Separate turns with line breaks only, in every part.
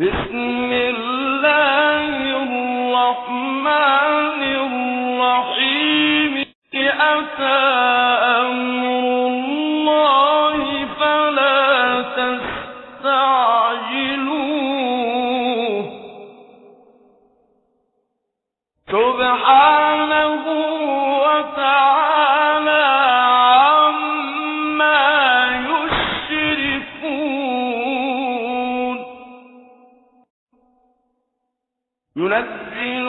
بسم الله الرحمن الرحيم أتى أمر الله فلا تستعجلوه سبحانه وتعالى عما يشركون ينزل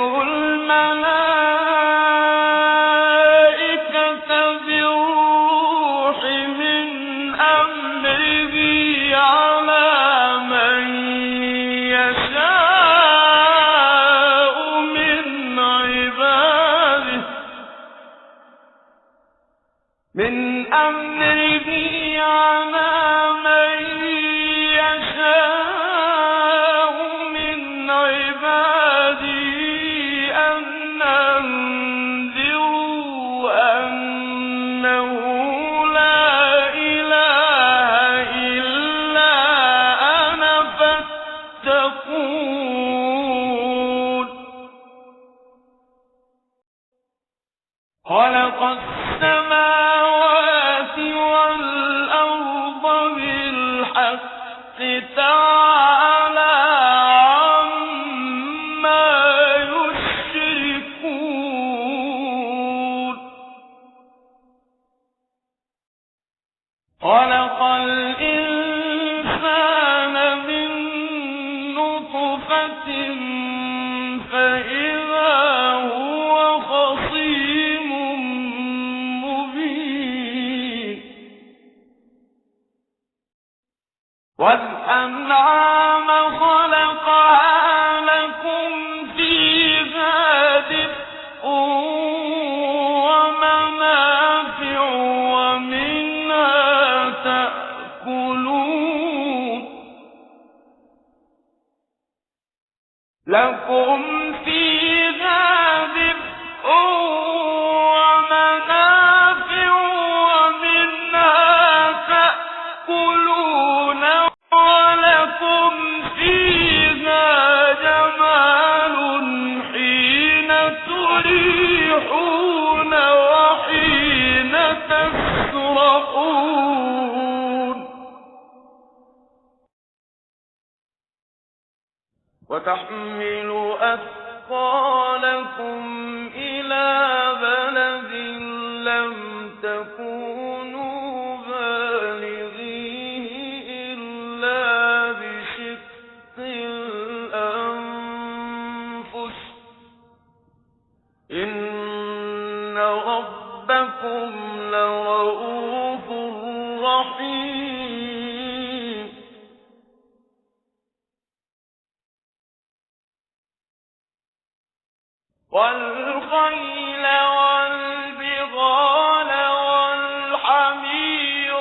الملائكة بالروح من أمره على من يشاء من عباده أن أنذروا أنه لا إله إلا أنا فاتقون خلق السماوات والأرض بالحق تعالى عما يشركون خلق الإنسان من نطفة فإذا هو خصيم مبين والأنعام خلقها لكم فيها دفء ومنافع ومنها تأكلون لكم فيها دفء ومنافع ومنها تأكلون ولكم فيها جمال حين تريحون وحين تسرحون وتحمل أثقالكم إلى بلد لم تكونوا بالغيه إلا بشق الأنفس إن ربكم لرؤوف رحيم والخيل والبغال والحمير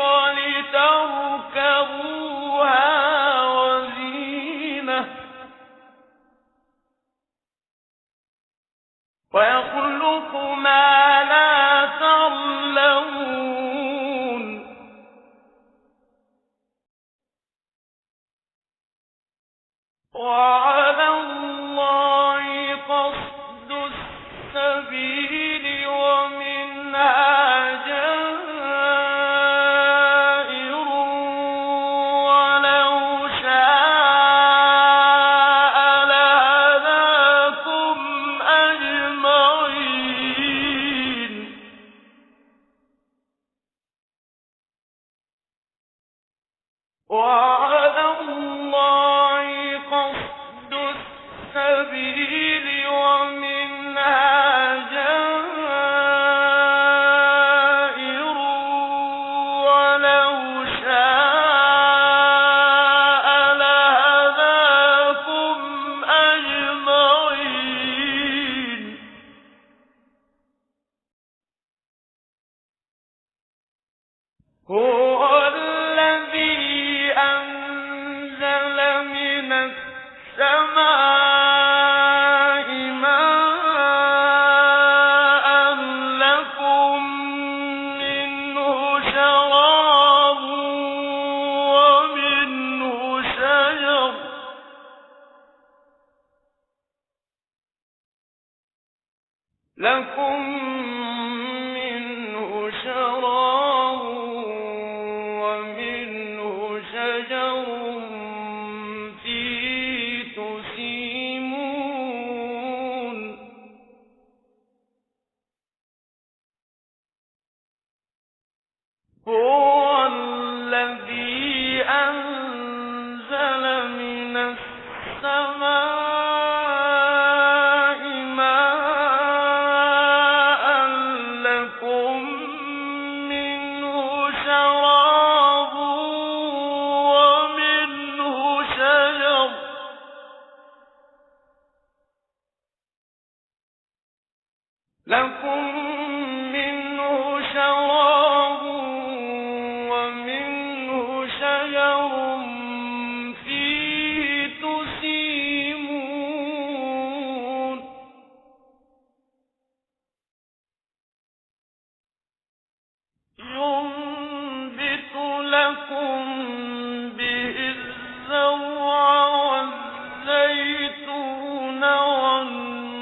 لتركبوها وزينة ويخلق ما لا تعلمون وعلى الله قصد السبيل ومنها جائر ولو شاء لهداكم أجمعين وعلى الله قصد لكم منه شراب ومنه شجر فيه تسيمون هو الذي أنزل من السماء ماء لكم منه شراب ومنه شجر لكم منه شراب ومنه شجر فيه تسيمون ينبت لكم به الزرع والزيتون والنخيل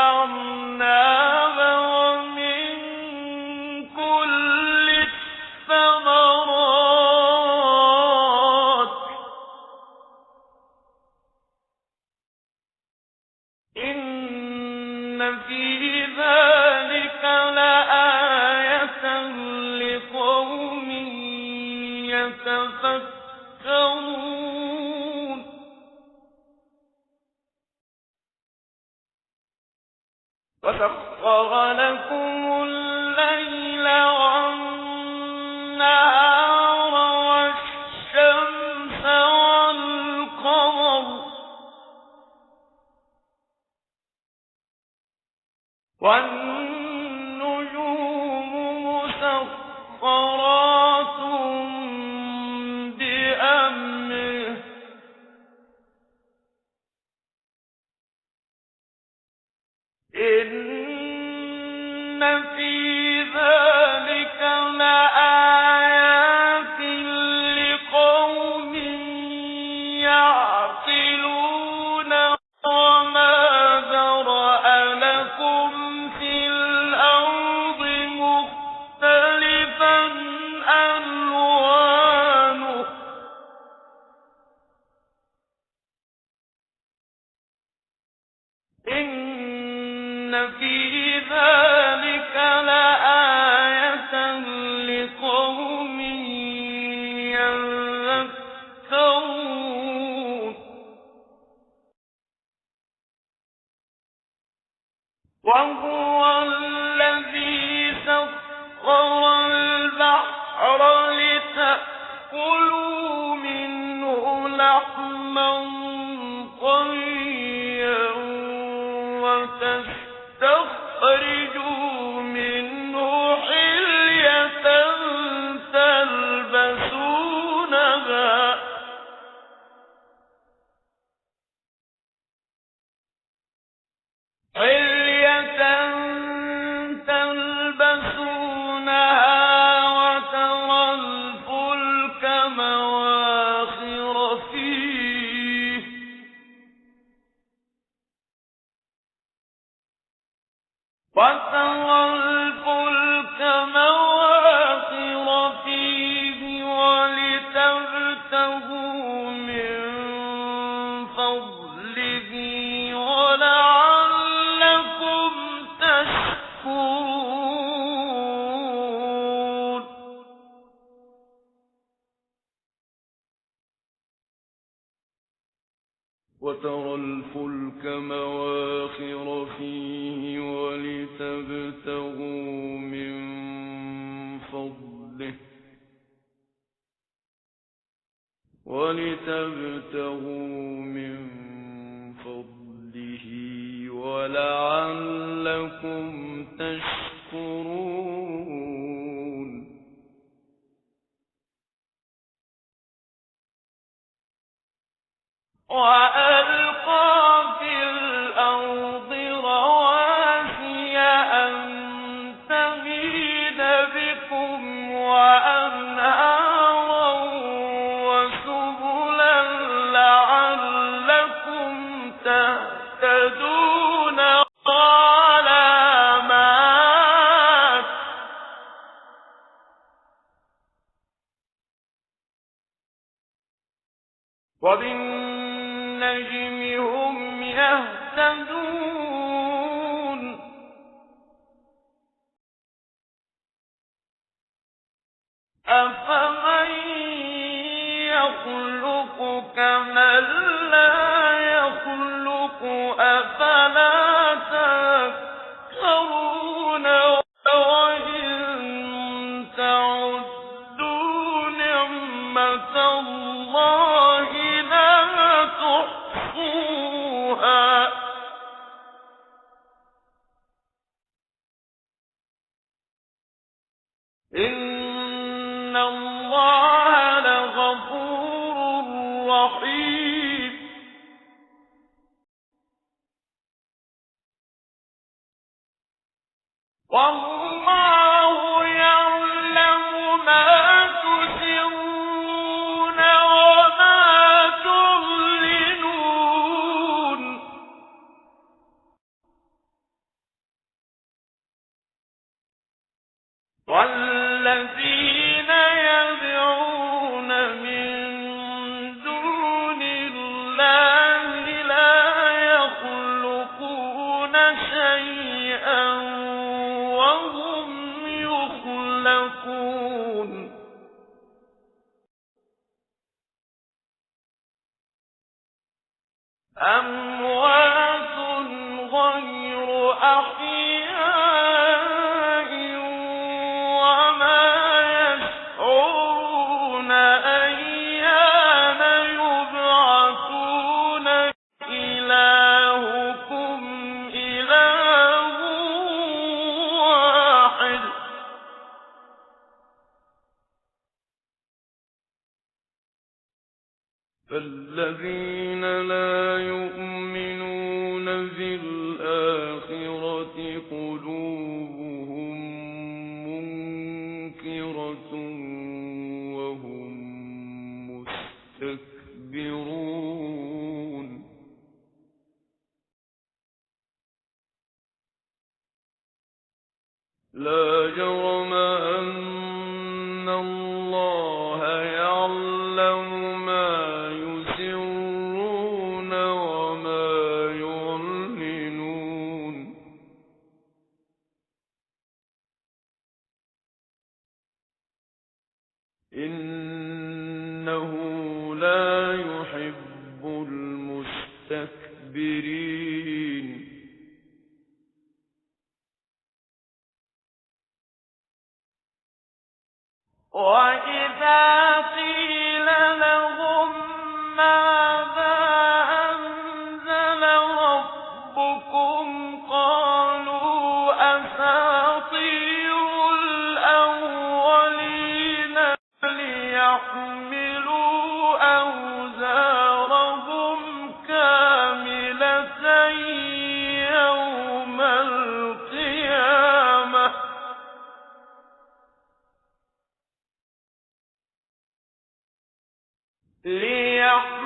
والأعناب ومن كل الثمرات إن في ذلك لآية لقوم يتفكرون وسخر لكم الليل والنهار والشمس والقمر والنجوم مسخرات بأمره إن في ذلك لآيات لقوم يعقلون وما ذرأ لكم في الأرض مختلفا ألوانه إن في ذلك لآية لقوم يذكرون وهو الذي سخر البحر لتأكلوا منه لحما طريا وتستخرجوا منه حلية تلبسونها وترى الفلك مواخر فيه ولتبتغوا من فضله ولعلكم تشكرون وترى الفلك مواخر فيه ولتبتغوا من فضله ولعلكم تشكرون وألقى في الأرض رواسي أن تميد بكم وأنهارا وسبلا لعلكم تهتدون وبالنجم هم يهتدون أفمن يخلق كمن لا يخلق أفلا تذكرون وإن تعدوا نعمة الله لا تحصوها إن الله لغفور رحيم والله يعلم ما تسرون وما تعلنون والذين يدعون من دون الله لا يخلقون شيئا وهم يخلقون أموات غير أحياء وما يشعرون أيان يبعثون إلهكم إله واحد فالذين لا يؤمنون بالآخرة قلوبهم منكرة وهم مستكبرون لا جرم أن الله يعلم ما يسرون وما يعلنون إنه لا يحب المستكبرين وإذا قيل لهم ماذا أنزل ربكم قالوا أساطير الأولين ليحملوا أوزارهم كاملة يوم القيامة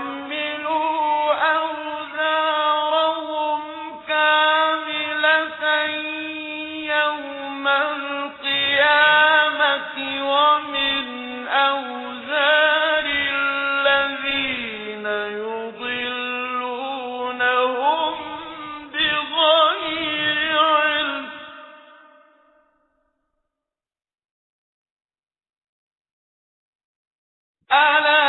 ليحملوا أوزارهم كاملة يوم القيامة ومن أوزار الذين يضلونهم بغير علم ألا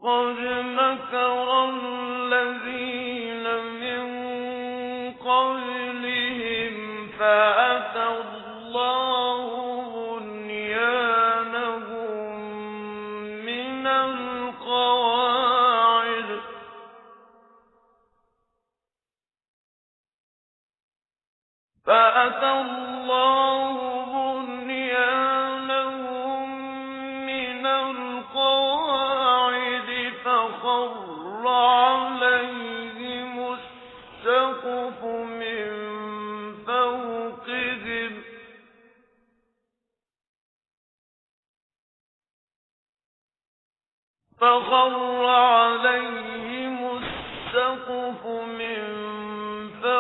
قد مكر الذين من قبلهم فأتى الله بنيانهم من القواعد فخر عليهم السقف من فوقهم فخر عليهم السقف من فوقهم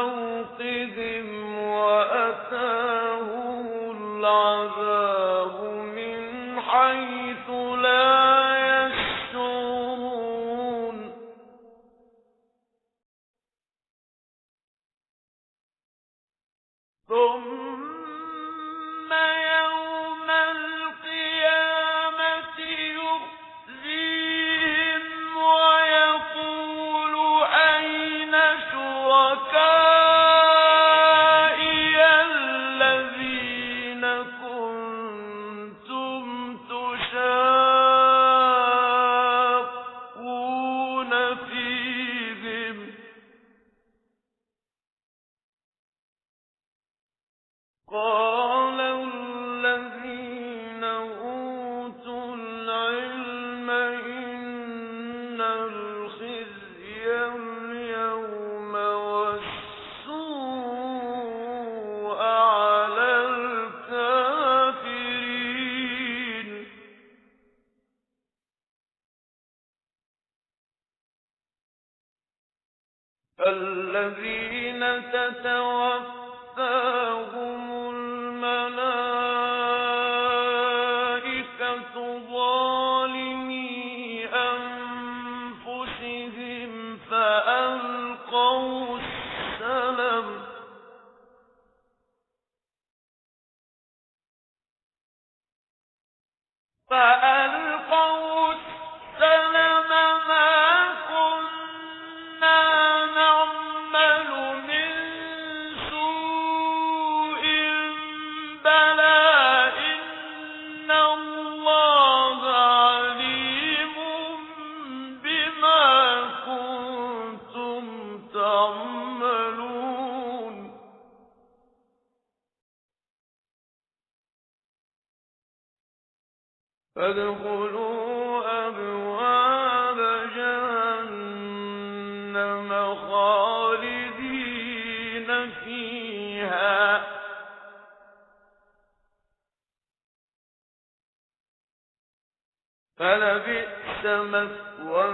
شركائي الذين كنتم تشاقون فيهم قال الذين أوتوا العلم إن الخزي اليوم والسوء على الكافرين الذين تتوفاهم الملائكة ظالمي أنفسهم فألقوا السلم ما كنا نعمل من سوء بلى إن الله عليم بما كنتم تعملون فادخلوا أبواب جهنم خالدين فيها فلبئس مثوى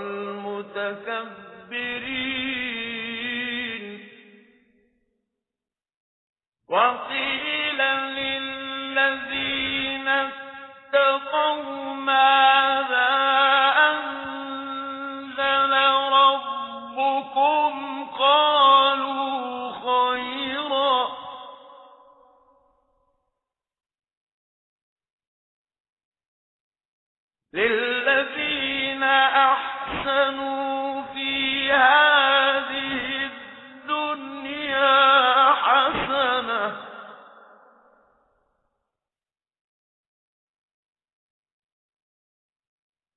المتكبرين وقيل للذين اتقوا ماذا أنزل ربكم قالوا خيرا للذين أحسنوا في هذه الدنيا حسنة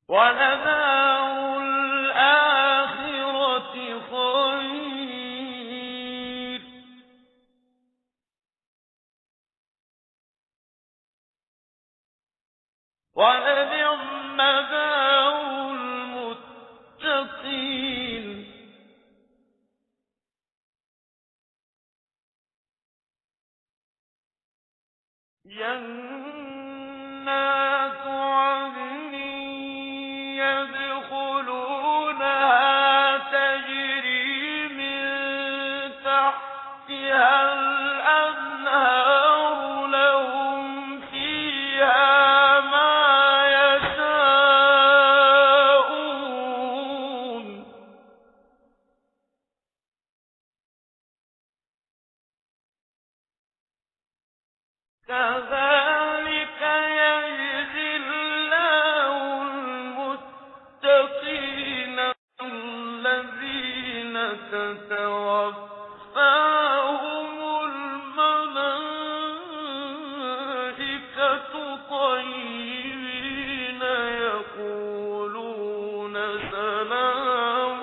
ولدار الآخرة خير ولنعم دار المتقين جنات عدن يدخلونها تجري من تحتها الأنهار لهم فيها ما يشاءون كذلك يجزي الله المتقين الذين تتوفاهم الملائكة طيبين يقولون سلام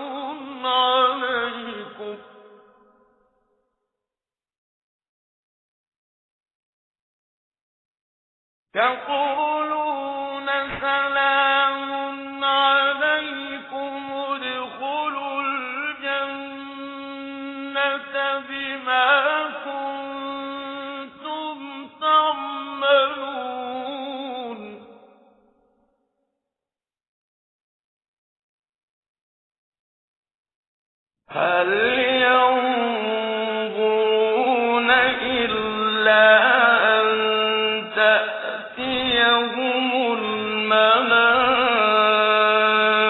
عليكم ادخلوا الجنة بما كنتم تعملون هل ينظرون إلا أن تأتيهم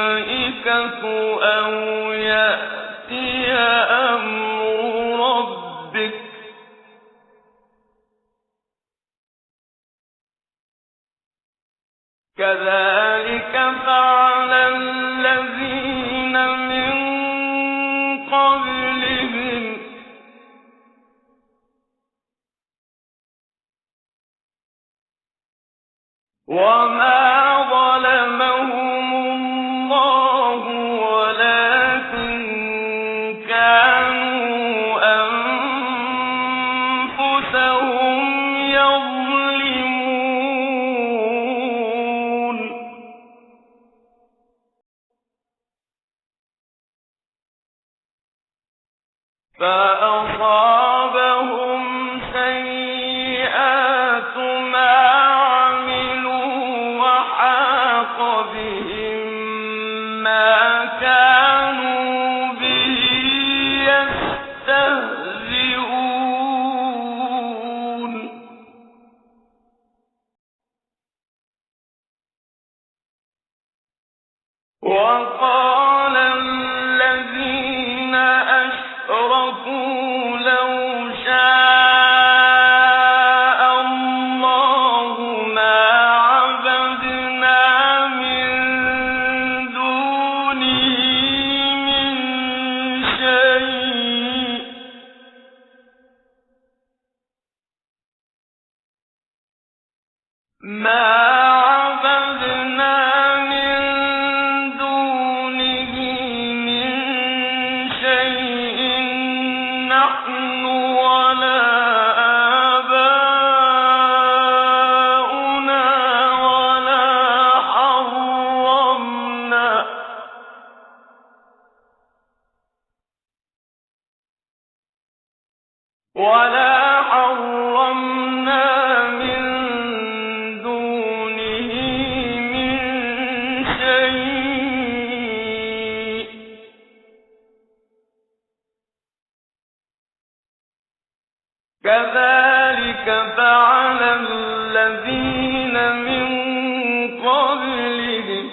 الملائكة أو يأتي أمر ربك وما ظلمهم الله ولكن كانوا أنفسهم يظلمون فأصابهم سيئات ما عملوا وحاق بهم ما كانوا به يستهزئون وقال الذين أشركوا لو شاء الله ما عبدنا من دونه من شيء نحن ولا آباؤنا ولا حرمنا من دونه من شيء كذلك فعل الذين من قبلهم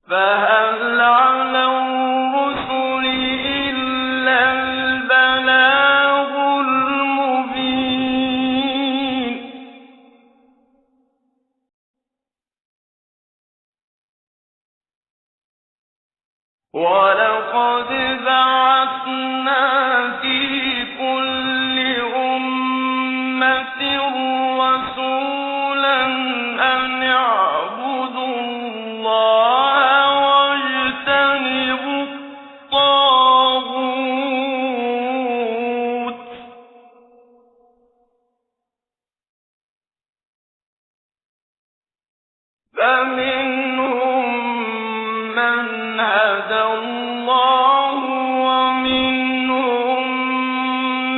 فهل على الرسل إلا البلاغ المبين ولقد بعثنا في كل أمة رسولا أن اعبدوا الله واجتنبوا الطاغوت فمنهم من هدى الله ومنهم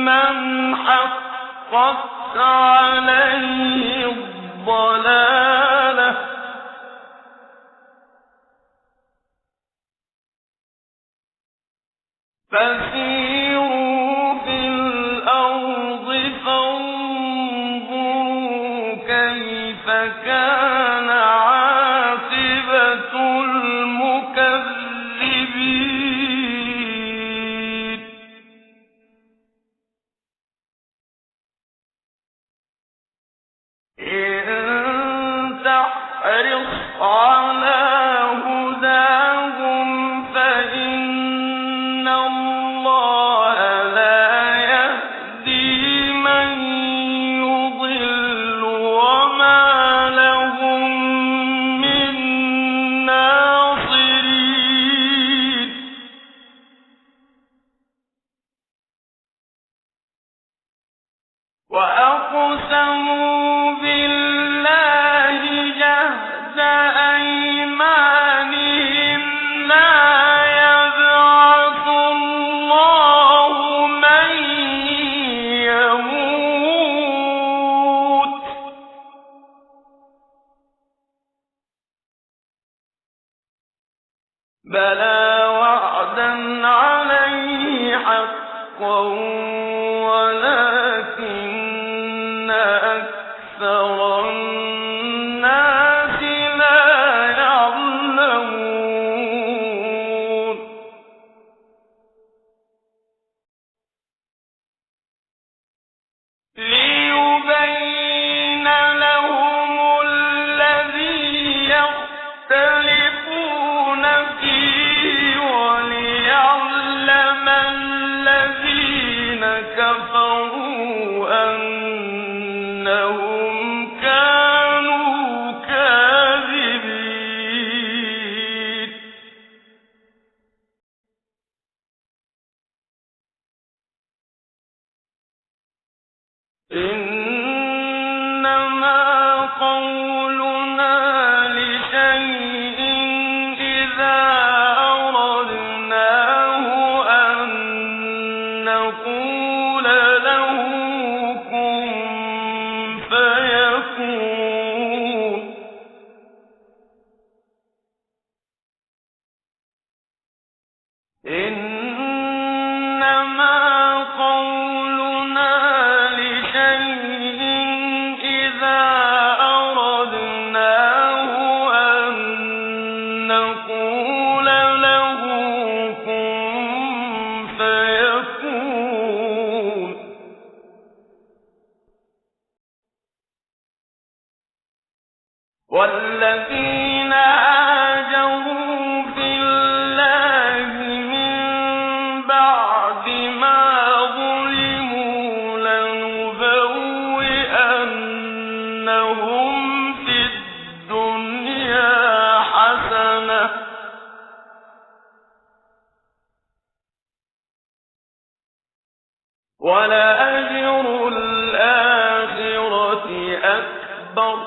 من حقت عليه الضلالة فسيروا في الأرض فانظروا كيف كان عاقبة المكذبين إن تحرص على هداهم فإن الله لا يهدي من يضل وما لهم من ناصرين وأقسموا بالله جهد أيمانهم لا يبعث الله من يموت بلى وعدا عليه حقا ولكن أكثر الناس لا يعلمون ليبين لهم الذي يختلفون فيه وليعلم الذين كفروا إنما قولنا لشيء إذا أردناه أن نقول له كن فيكون. إنما قولنا لشيء إذا أردناه أن نقول له كن فيكون. والذين هاجروا في الله من بعد ما ظلموا لنبوئنهم في الدنيا حسنة ولأجر الآخرة أكبر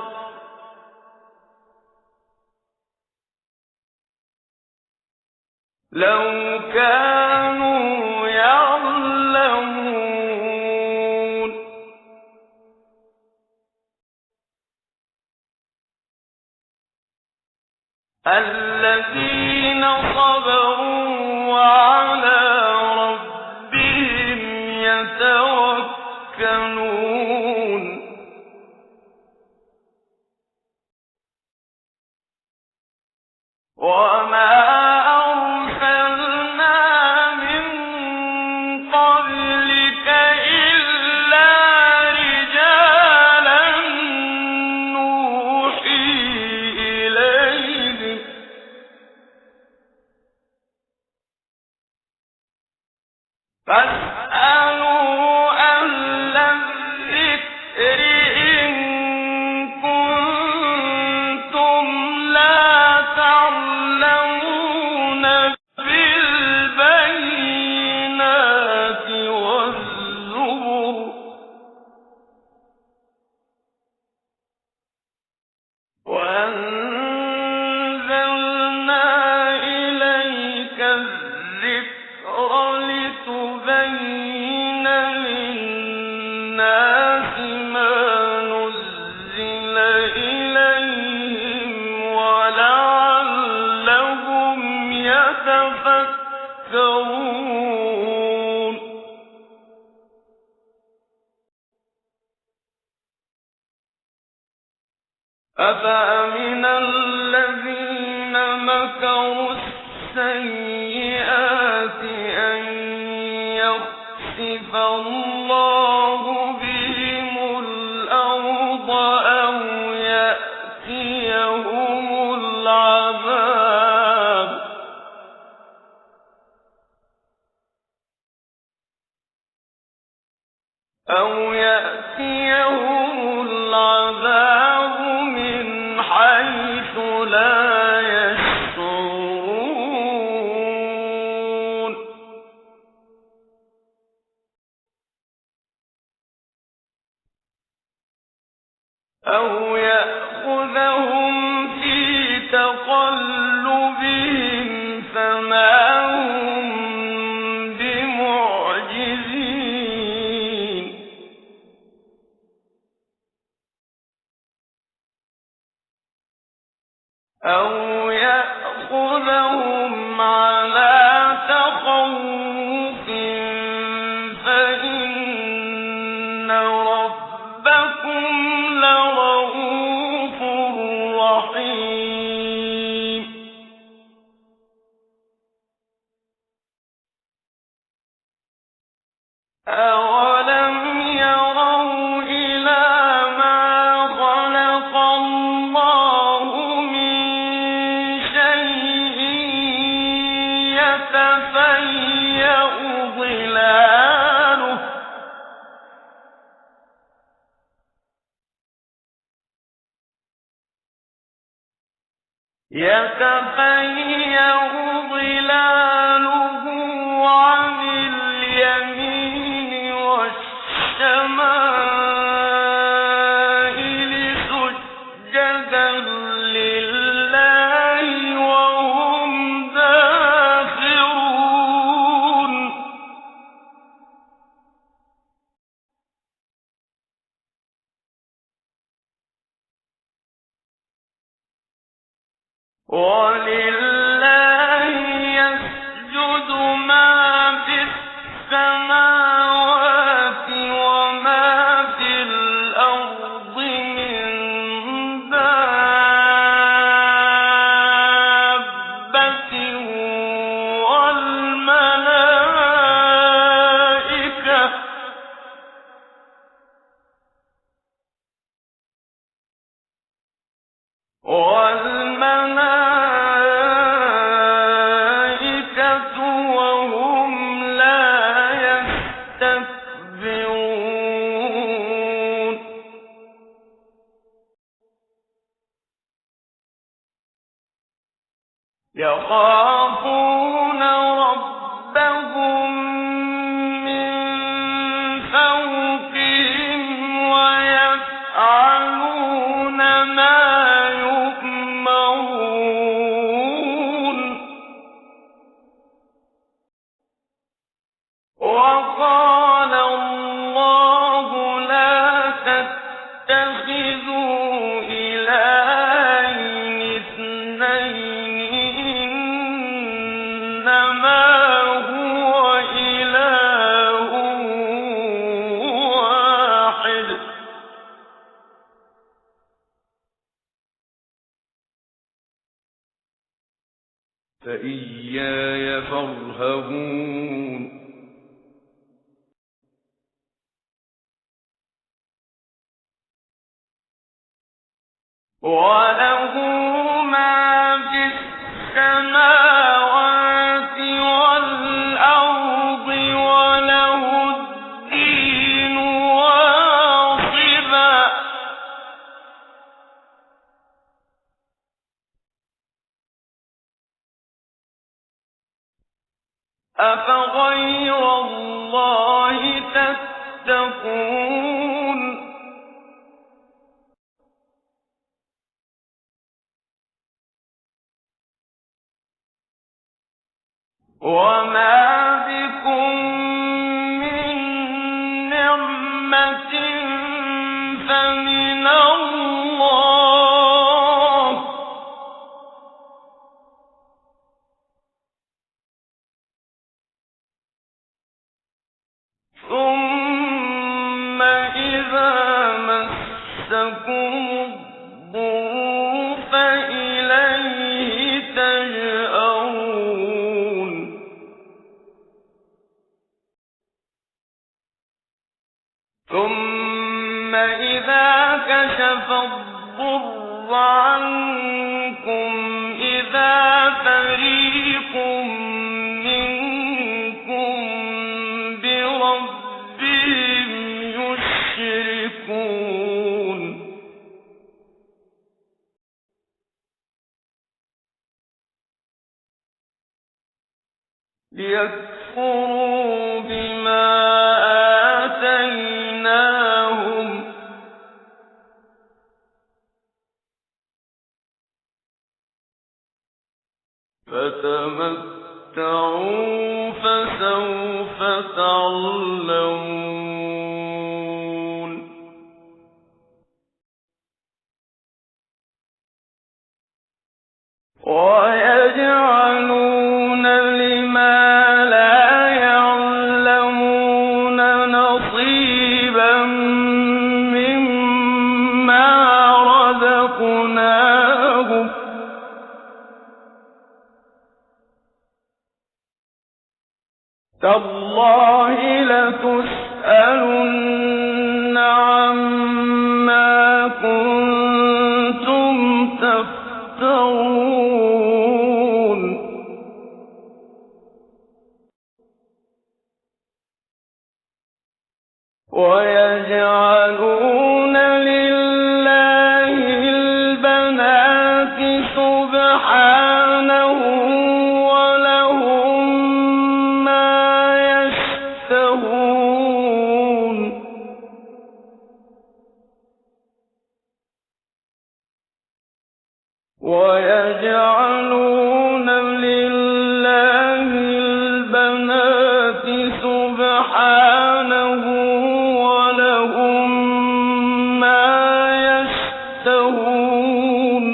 لو كانوا يعلمون. الذين صبروا وعلى ربهم يتوكلون. وما أرسلنا من قبلك إلا رجالا نوحي إليهم فاسألوا أهل الذكر إن كنتم لا تعلمون بالبينات والزبر وأنزلنا إليك الذكر لتبين للناس ما نزل إليهم ولعلهم يتفكرون. أفأمن الذين مكروا السيئات أن يخسف الله بهم الأرض أو يأتيهم العذاب من حيث لا يشعرون. أو يأخذهم في تقلبهم فما هم بمعجزين. أو يأخذهم على تخوف فإن ربكم لرؤوف رحيم. أولم يروا إلى ما خلق الله من شيء يتفيأ ظلاله عن اليمين والشمال يخافون ربهم من فوقهم ويفعلون ما يؤمرون وقال الله لا تتخذوا إلهين اثنين إنما هو إله واحد فإياي فارهبون وله ما في السماوات والأرض وله الدين واصبا أفغير الله تتقون وما بكم من نعمة فمن الله ثم إذا مسكم الضر فإليه تجأرون ثم إذا كشف الضر عنكم إذا فريق منكم بربهم يشركون ليكفروا بما آتيناهم فتمتعوا فسوف تعلمون ويجعلون لما لا يعلمون نصيبا مما رزقناهم تالله لتسألن عما كنتم تفترون ويجعلون لله البنات سبحانه ولهم ما يشتهون ويجعلون لله البنات سبحانه ولهم ما يشتهون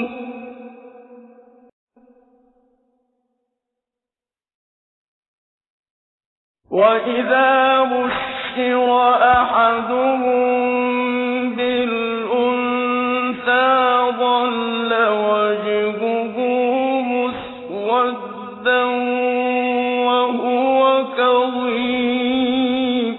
وإذا بشر أحدهم بالأنثى ظل وجهه مسودا وهو كظيم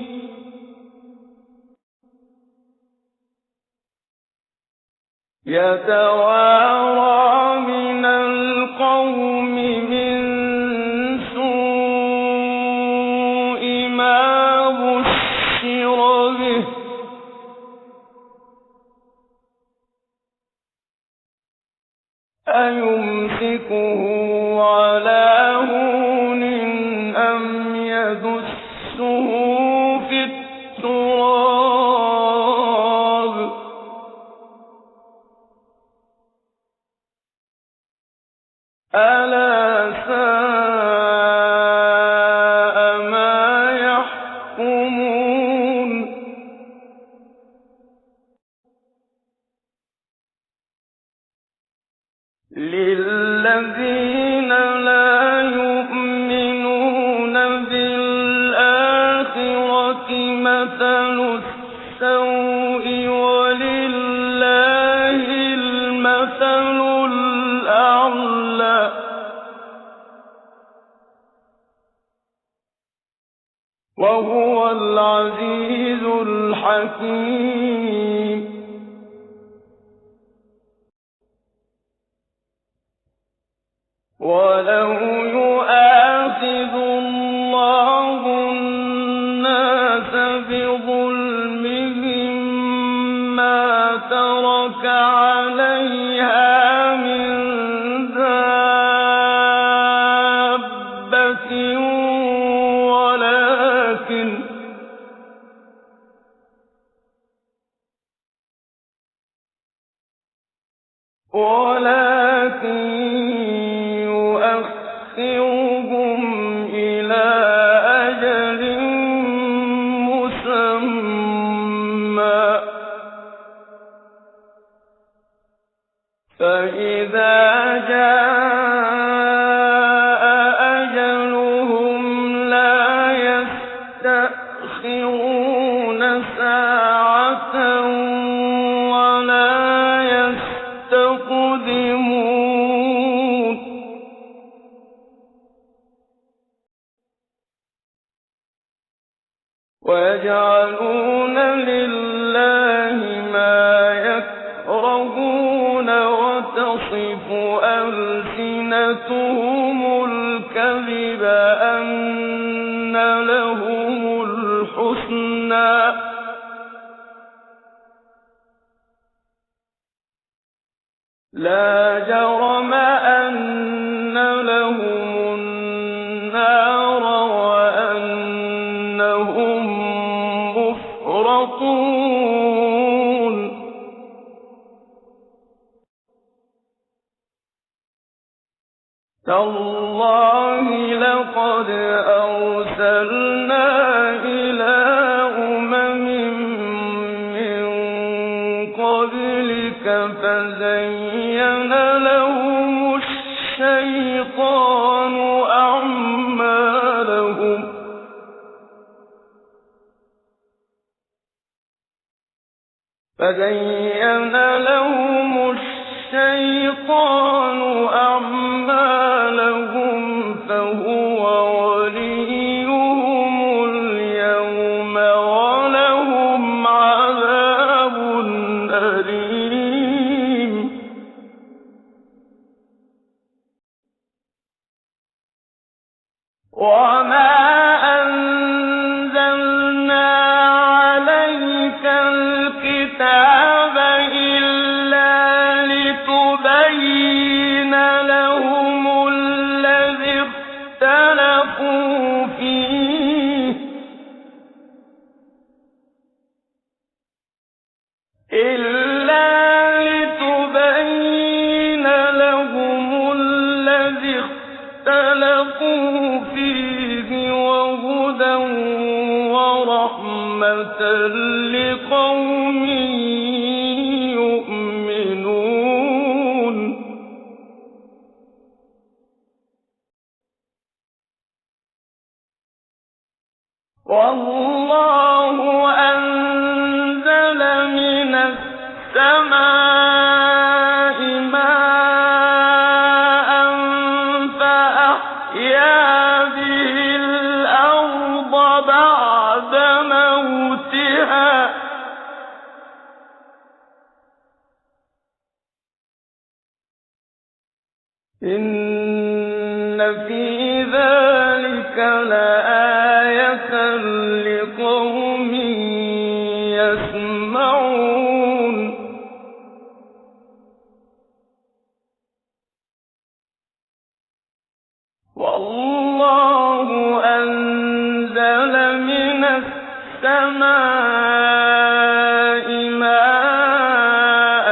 يتوارى من القوم من سوء ما بشر به أيمسكه على وهو العزيز الحكيم. ولو يؤاخذ الله الناس بظلمهم ما ترك عليها من دابة ولكن يؤخرهم إلى أجل مسمى، فإذا جاء أجلهم لا يستأخرون ساعة ولا يستقدمون. ويجعلون لله ما يكرهون وتصف ألسنتهم الكذب أن لهم الحسنى لا جرم أن لهم النار وأنهم مفرطون. تالله لقد أرسلنا إلى أمم من قبلك فزين لهم الشيطان أعمالهم فهو وليهم اليوم ولهم عذاب أليم. وما أنزلنا عليك الكتاب إلا لتبين لهم الذي اختلفوا فيه وهدى ورحمة لقوم يؤمنون. والله أنزل من السماء ماء فأحيا به الأرض بعد موتها إن في ذلك لآية لقوم يسمعون. والله أنزل من السماء ماء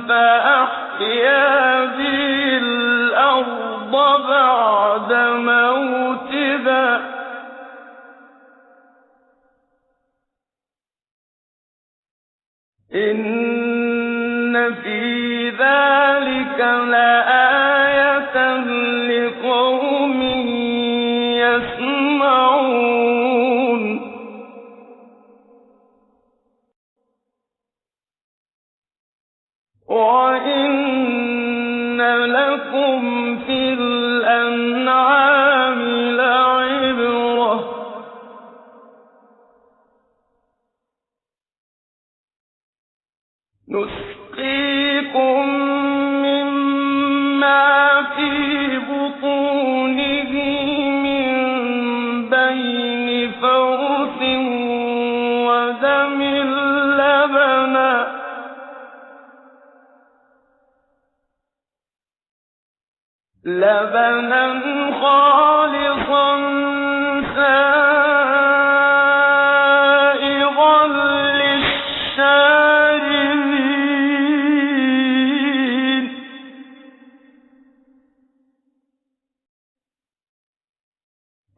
فأحيا به الأرض بعد موتها إن في ذلك لآية لقوم يسمعون. وإن لكم في الأنعام لعبرة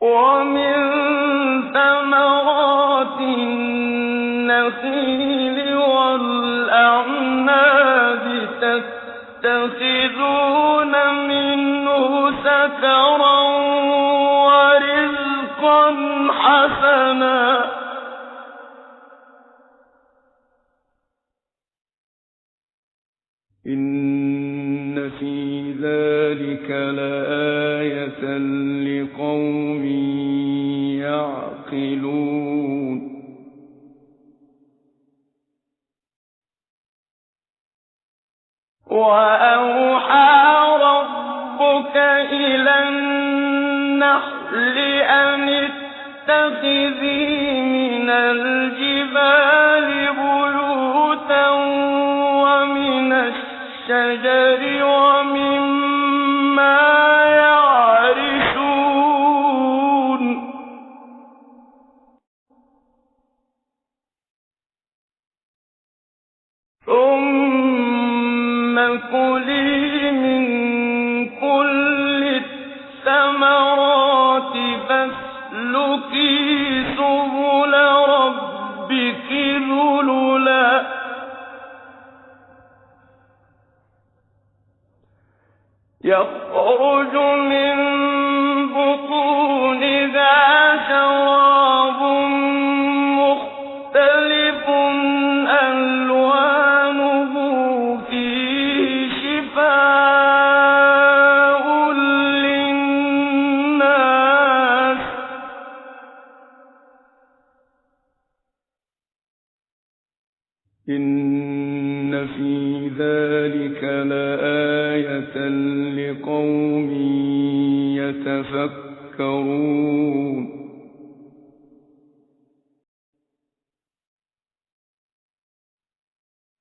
ومن ثمرات النخيل والأعناب تتخذون منه سكرا ورزقا حسنا إن في ذلك لآية لقوم يعقلون وأوحى ربك إلى النحل أن اتخذي من الجبال بيوتا ومن الشجر ومما يعرشون ثم كلي من كل الثمرات فاسلكي سبل ربك ذللا يخرج من بطونها شراب مختلف ألوانه فيه شفاء للناس إن في ذلك لآية لقوم يتفكرون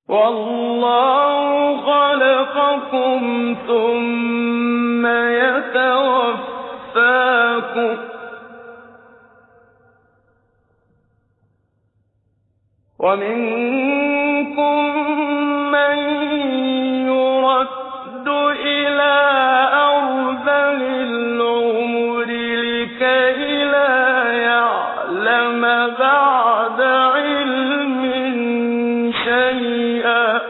والله خلقكم ثم يتوفاكم ومنكم من يرد إلى أرذل العمر لكي لا يعلم بعد علم شيئا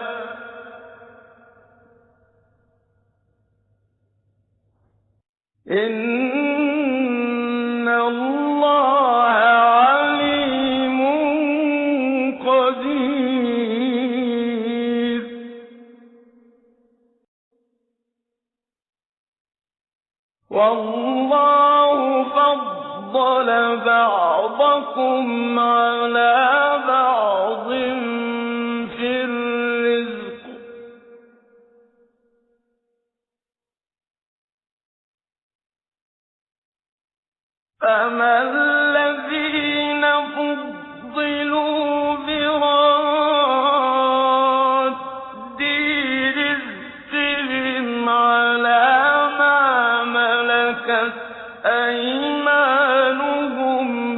إن الله عليم قدير والله فضل بعضكم على بعض في الرزق فما الذين فضلوا براد رزقهم على ما ملكت أيمانهم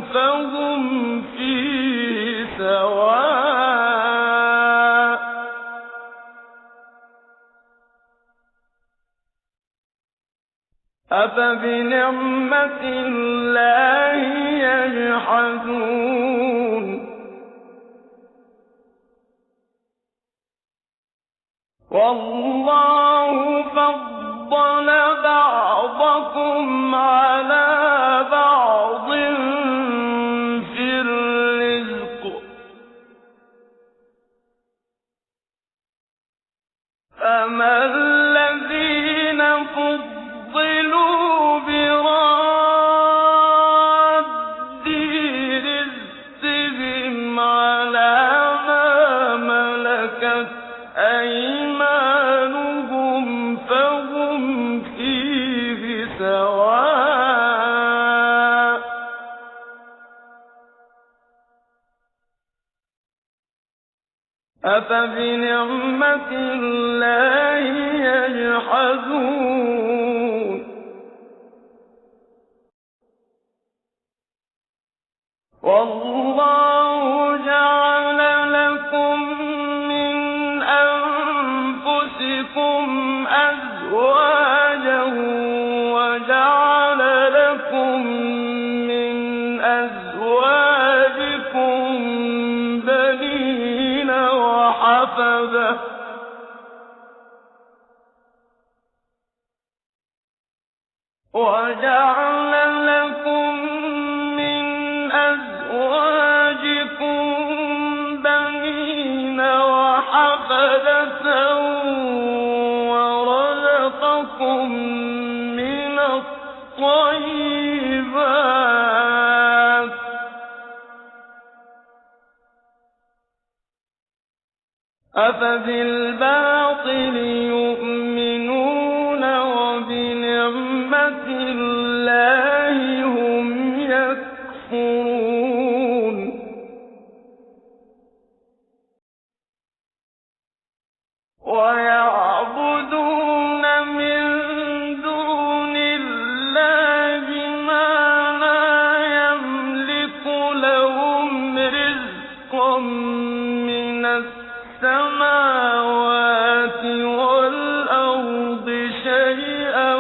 فهم فيه سواء أفبنعمة الله يجحدون والله فضل بعضكم على بعض في الرزق فما الذين فضلوا براد رزقهم على ما ملكت أيمانهم فهم فيه سواء أفبنعمة الله يجحدون والله جعل لكم من أنفسكم أزواجا وجعل لكم طيبات أفبالباطل يؤمنون وبنعمة الله هم يكفرون ويعبدون من دون الله ما لا يملك لهم رزقا من السماوات والأرض شيئا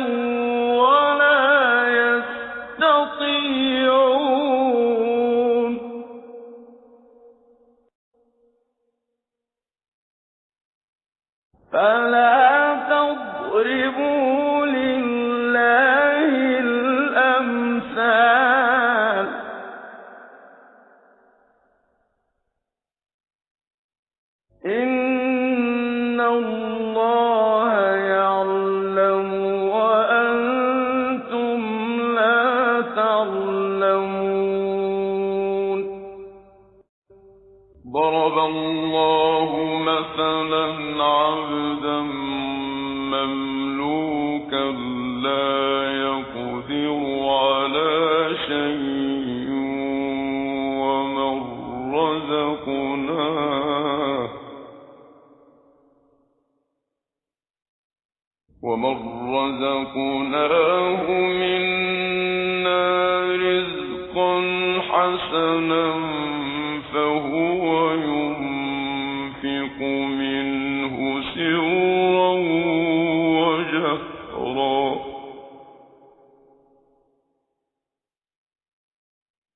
ولا يستطيعون فلا تضربوا لله الأمثال إن الله يعلم وأنتم لا تعلمون ضرب الله مثلا عبدا مملوكا لا يقدر على شيء ومن رزقناه منا رزقا حسنا فهو ينفق منه سرا وجهرا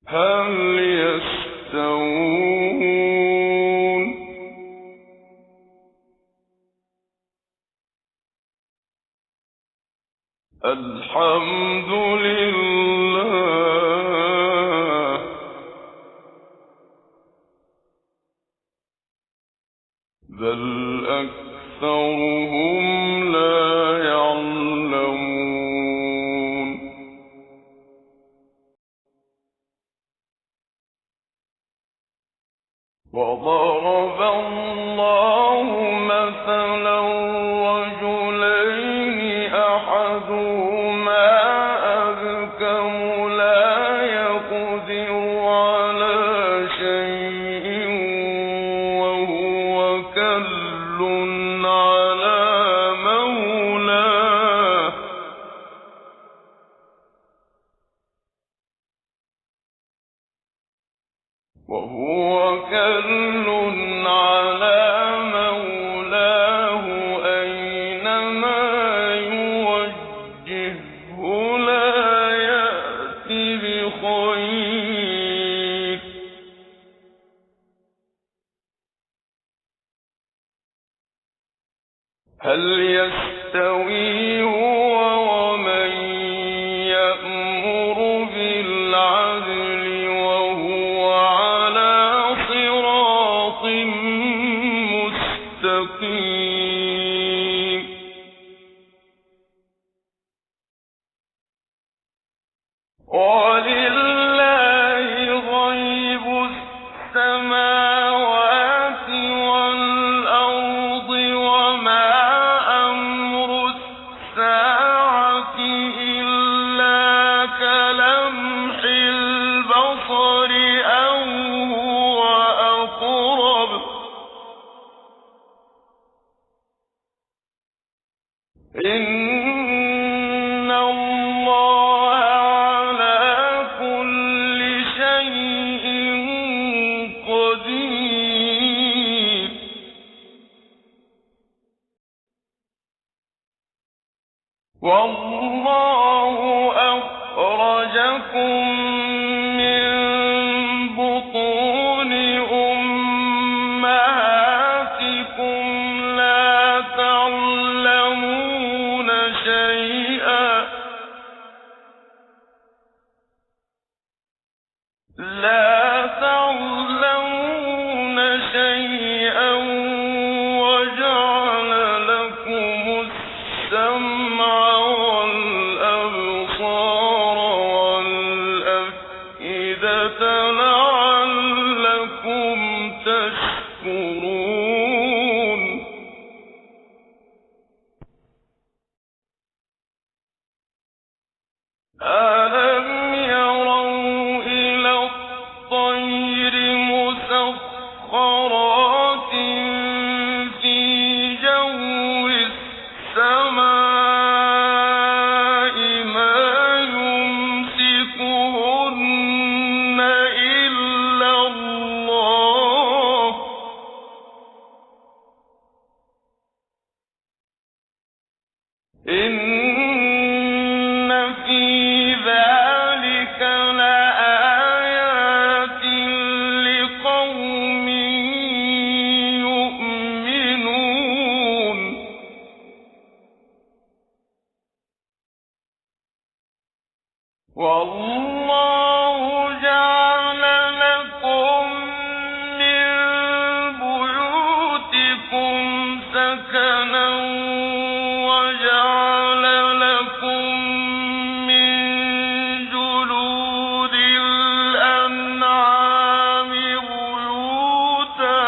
هل يستوون الحمد لله بل أكثرهم لا يعلمون وضرب الله مثلا رجلين أحدهما أبكم لا يقدر على شيء وهو كل على مولاه أينما يوجهه لا يأتي بخير هل يستوي هو ومن يأمر بالعدل وهو على صراط مستقيم ولله غيب السماوات والأرض وما أمر الساعة إلا كلمح البصر أو هو أقرب إن الله على كل شيء قدير والله أخرجكم من بطون أمهاتكم لا تعلمون شيئا وجعل لكم السمع والأبصار والله جعل لكم من بيوتكم سكنا وجعل لكم من جلود الأنعام بيوتا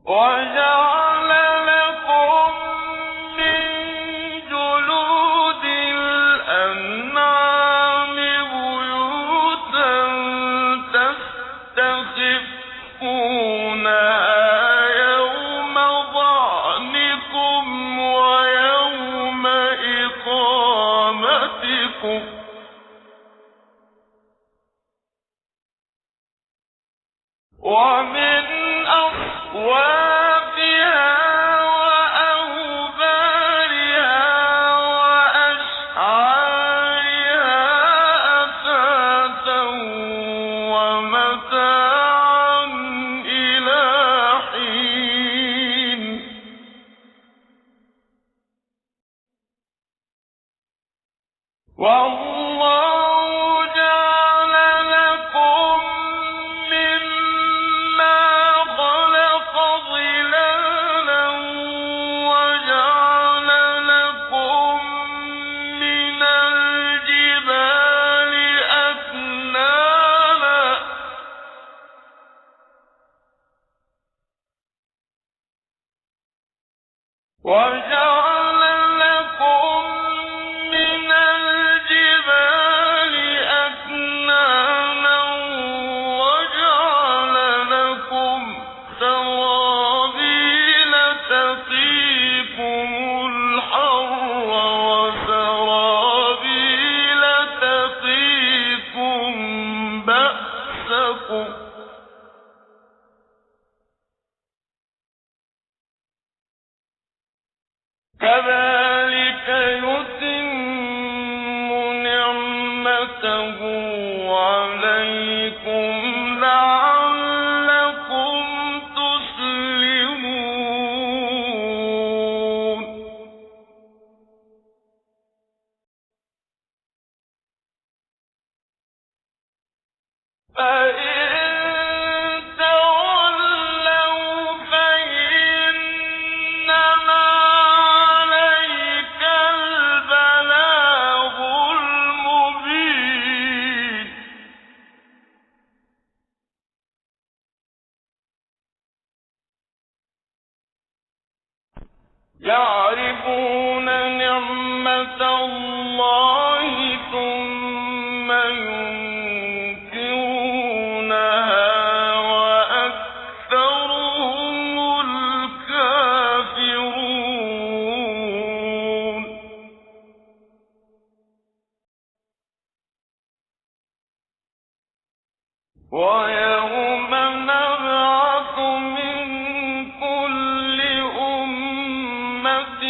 وجعل لكم من جلود الأنعام بيوتا تستخفونها يوم ظعنكم ويوم إقامتكم ومن أصوافها وأوبارها وأشعارها أثاثا ومتاعا إلى حين والله جعل لكم مما خلق ظلالا وجعل لكم من الجبال أكنانا وجعل لكم من الجبال أكنانا وجعل لكم سرابيل تقيكم الحر وسرابيل تقيكم بأسكم كذلك يتم نعمته عليكم لعلكم تسلمون فإن تولوا فإنما عليك البلاغ المبين يعرفون نعمة الله ثم ينكرونها وأكثرهم الكافرون ويوم نبعث من كل أمة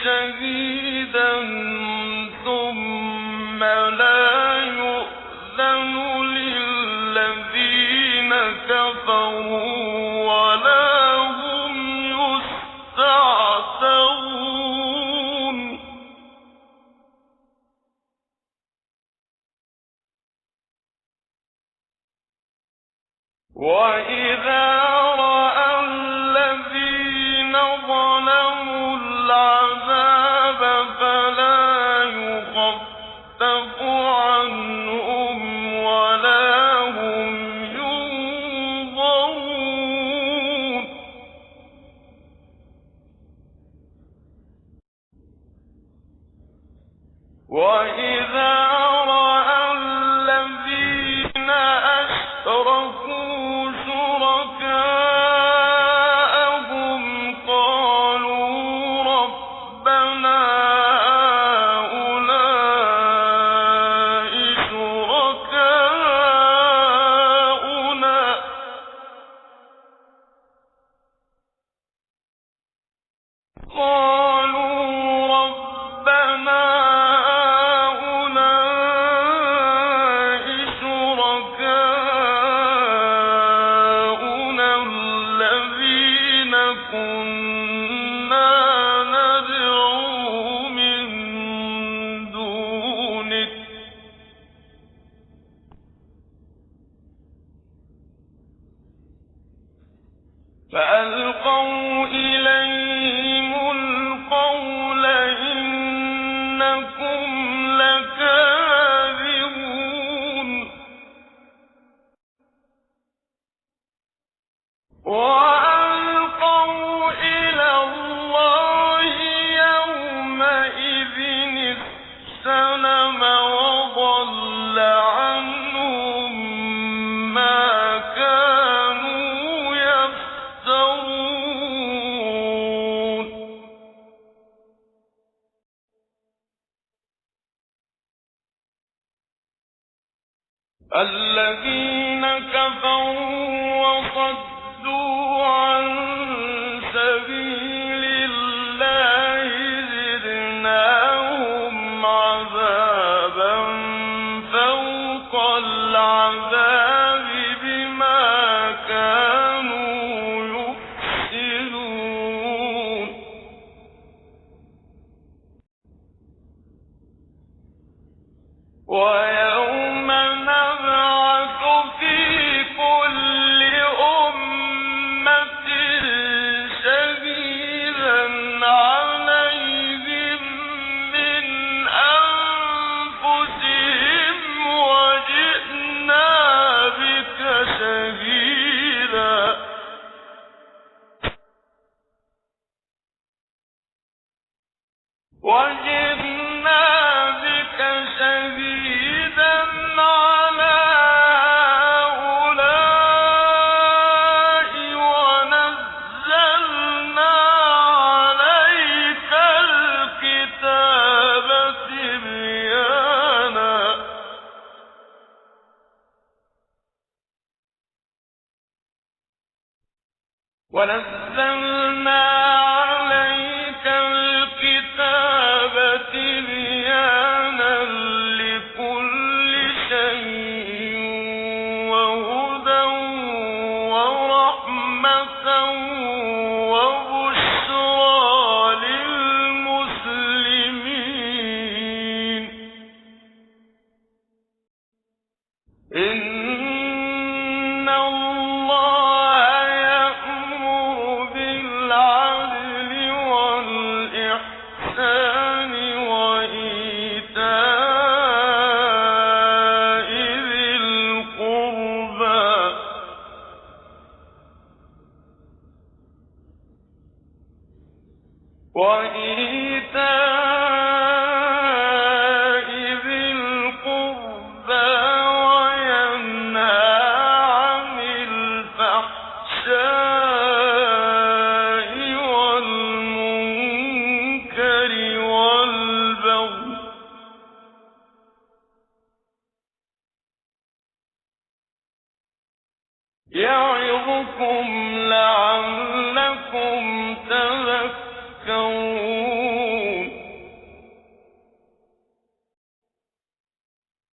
شهيدا ثم لا يؤذن للذين كفروا ولا هم يستعتبون وإذا رأى الذين ظلموا العذاب فلا يخفف عنهم ولا هم ينظرون وإذا رأى الذين أشركوا شركاءهم قالوا ربنا هؤلاء شركاؤنا قالوا ربنا هؤلاء الذين كفروا وصدوا عن سبيل الله زدناهم عذابا فوق العذاب بما كانوا يفسدون ويوم نبعث في كل أمة شهيدا عليهم من أنفسهم وجئنا بك شهيدا على هؤلاء ونزلنا عليك الكتاب تبيانا لكل شيء وهدى ورحمة وبشرى للمسلمين إن الله يأمر بالعدل والإحسان وإيتاء ذي القربى وينهى عن الفحشاء والمنكر والبغي يعظكم لعلكم تذكرون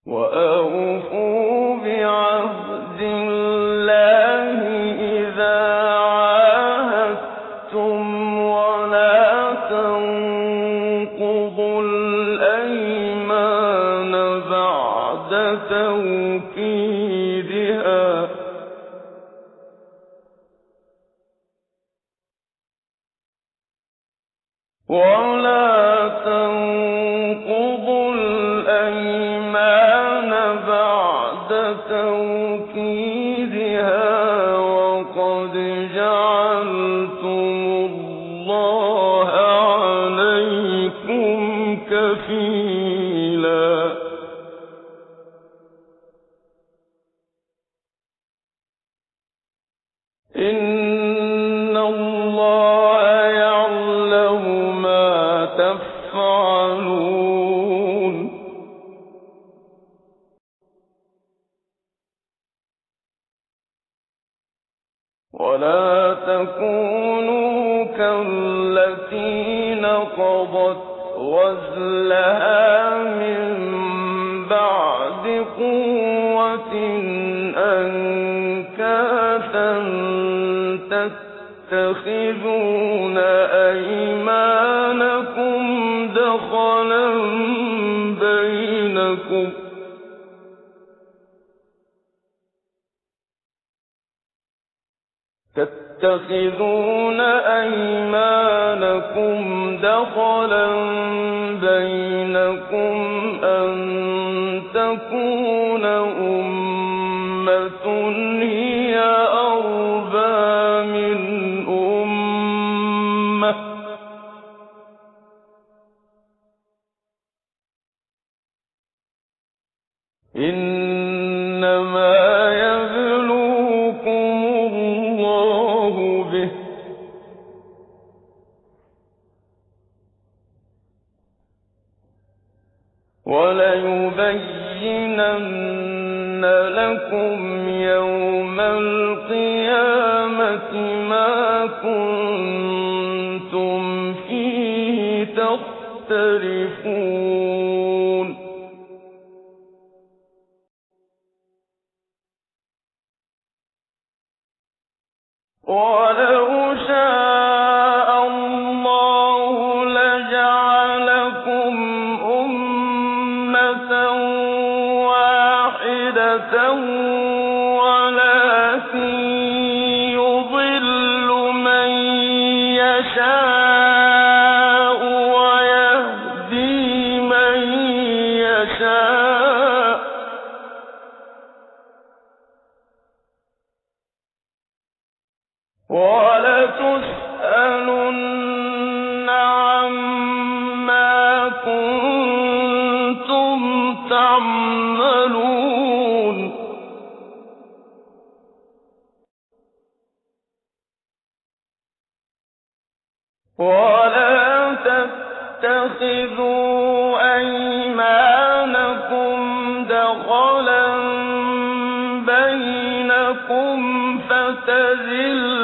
وأوفوا بعهد الله إذا عاهدتم ولا تنقضوا الأيمان بعد توكيدها وقد جعلتم الله عليكم كفيلا إن الله يعلم ما تفعلون ولا تكونوا كالتي نقضت غزلها من بعد قوة أنكاثا تتخذون أيمانكم دخلا بينكم أن تكون أمة هي أربى من أمة إنما يبلوكم الله به وليبينن لكم يوم القيامة ما كنتم فيه تختلفون ولو شاء الله لجعلكم أمة واحدة ولكن يضل من يشاء ويهدي من يشاء ولتسألن عما كنتم تعملون ولا تتخذوا أيمانكم دخلا بينكم فتزل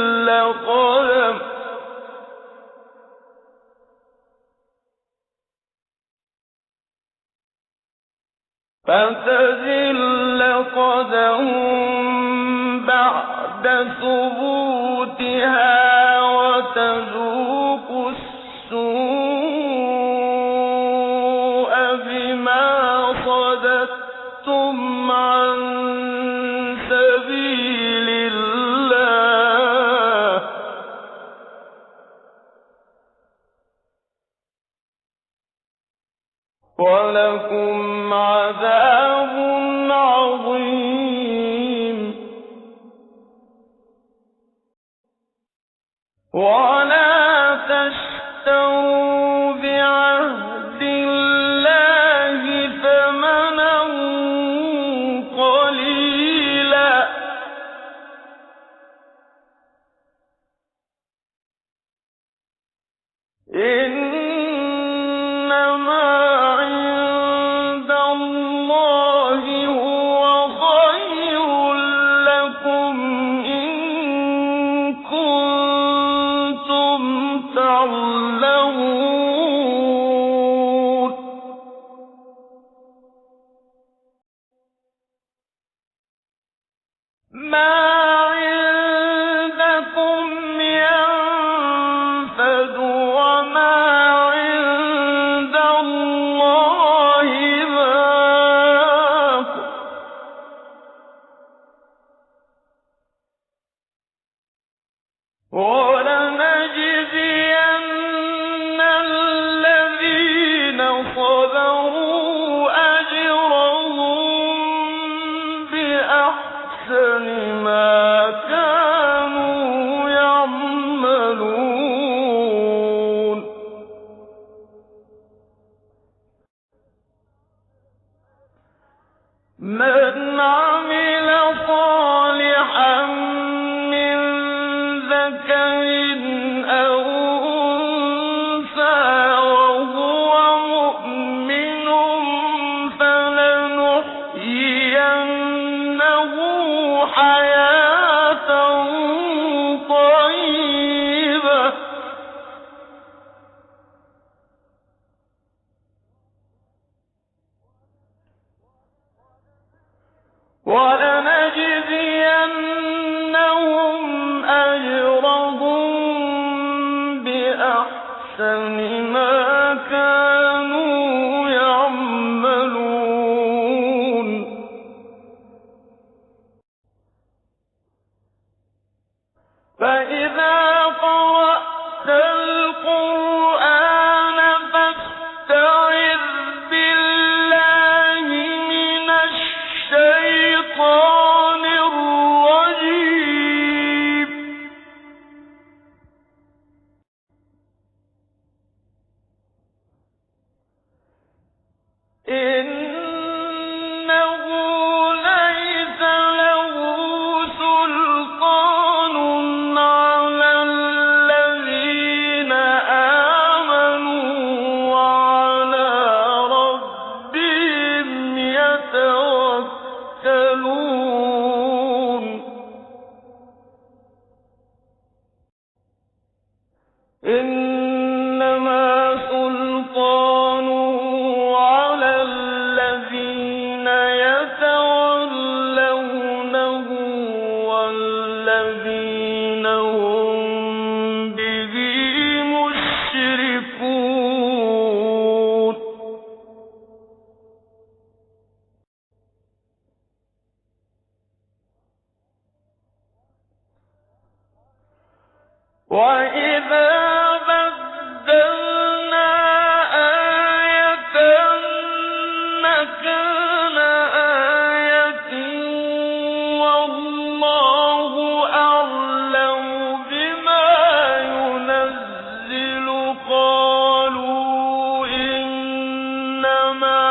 قدم بعد ثبوتها وتذوقوا السوء بما صددتم عن سبيل الله ولكم عذاب عظيم ولا تشتروا بعهد الله ثمنا قليلا إنما عند الله هو خير لكم إن كنتم تعلمون ما عندكم ينفد وما عند الله باق ولنجزين الذين صبروا أجرهم بأحسن ما كانوا يعملون من عمل صالحا من ذكر أو أنثى وهو مؤمن فلنحيينه حياة طيبة ولنجزينهم أجرهم بأحسن ما كانوا يعملون فإذا قرأت القرآن فاستعذ بالله من الشيطان وَإِذَا بَدَّلْنَا آيَةً مَّكَانَ آيَةٍ وَاللَّهُ أَعْلَمُ بِمَا يُنَزِّلُ قَالُوا إِنَّمَا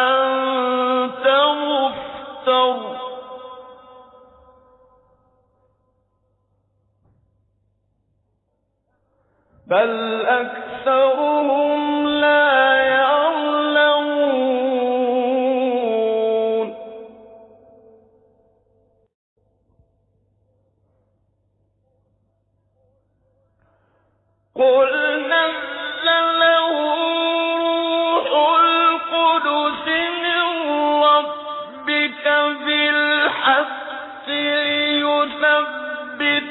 أَنتَ مُفْتَرٍ بَلْ أَكْثَرُهُمْ لَا يَعْلَمُونَ قُلْ نَزَّلَهُ رُوحُ الْقُدُسِ مِن رَّبِّكَ بِالْحَقِّ لِيُثَبِّتَ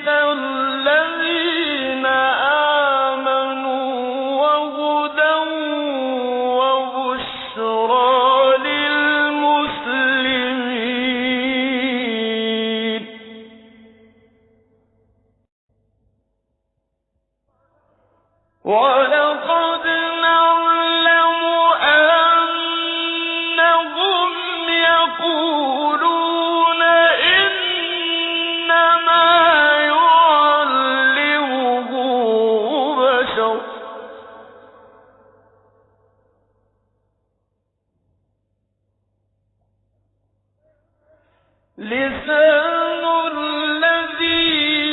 الَّذِينَ آمَنُوا وَهُدًى وَبُشْرَىٰ لِلْمُسْلِمِينَ وَلَقَدْ نَعْلَمُ أَنَّهُمْ يَقُولُونَ إِنَّمَا يُعَلِّمُهُ بَشَرٌ لِّسَانُ الَّذِي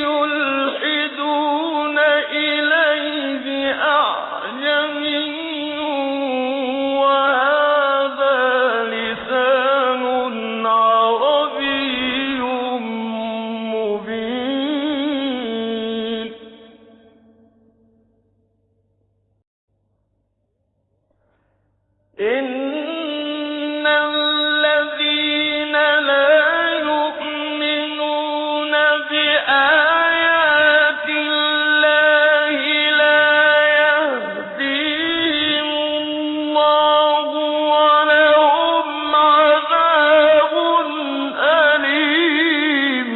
يُلْحِدُونَ إِلَيْهِ أَعْجَمِيٌّ وَهَٰذَا لِسَانٌ عَرَبِيٌّ مُّبِينٌ إِنَّ الَّذِينَ لَا يُؤْمِنُونَ بِآيَاتِ اللَّهِ لَا يَهْدِيهِمُ اللَّهُ وَلَهُمْ عَذَابٌ أَلِيمٌ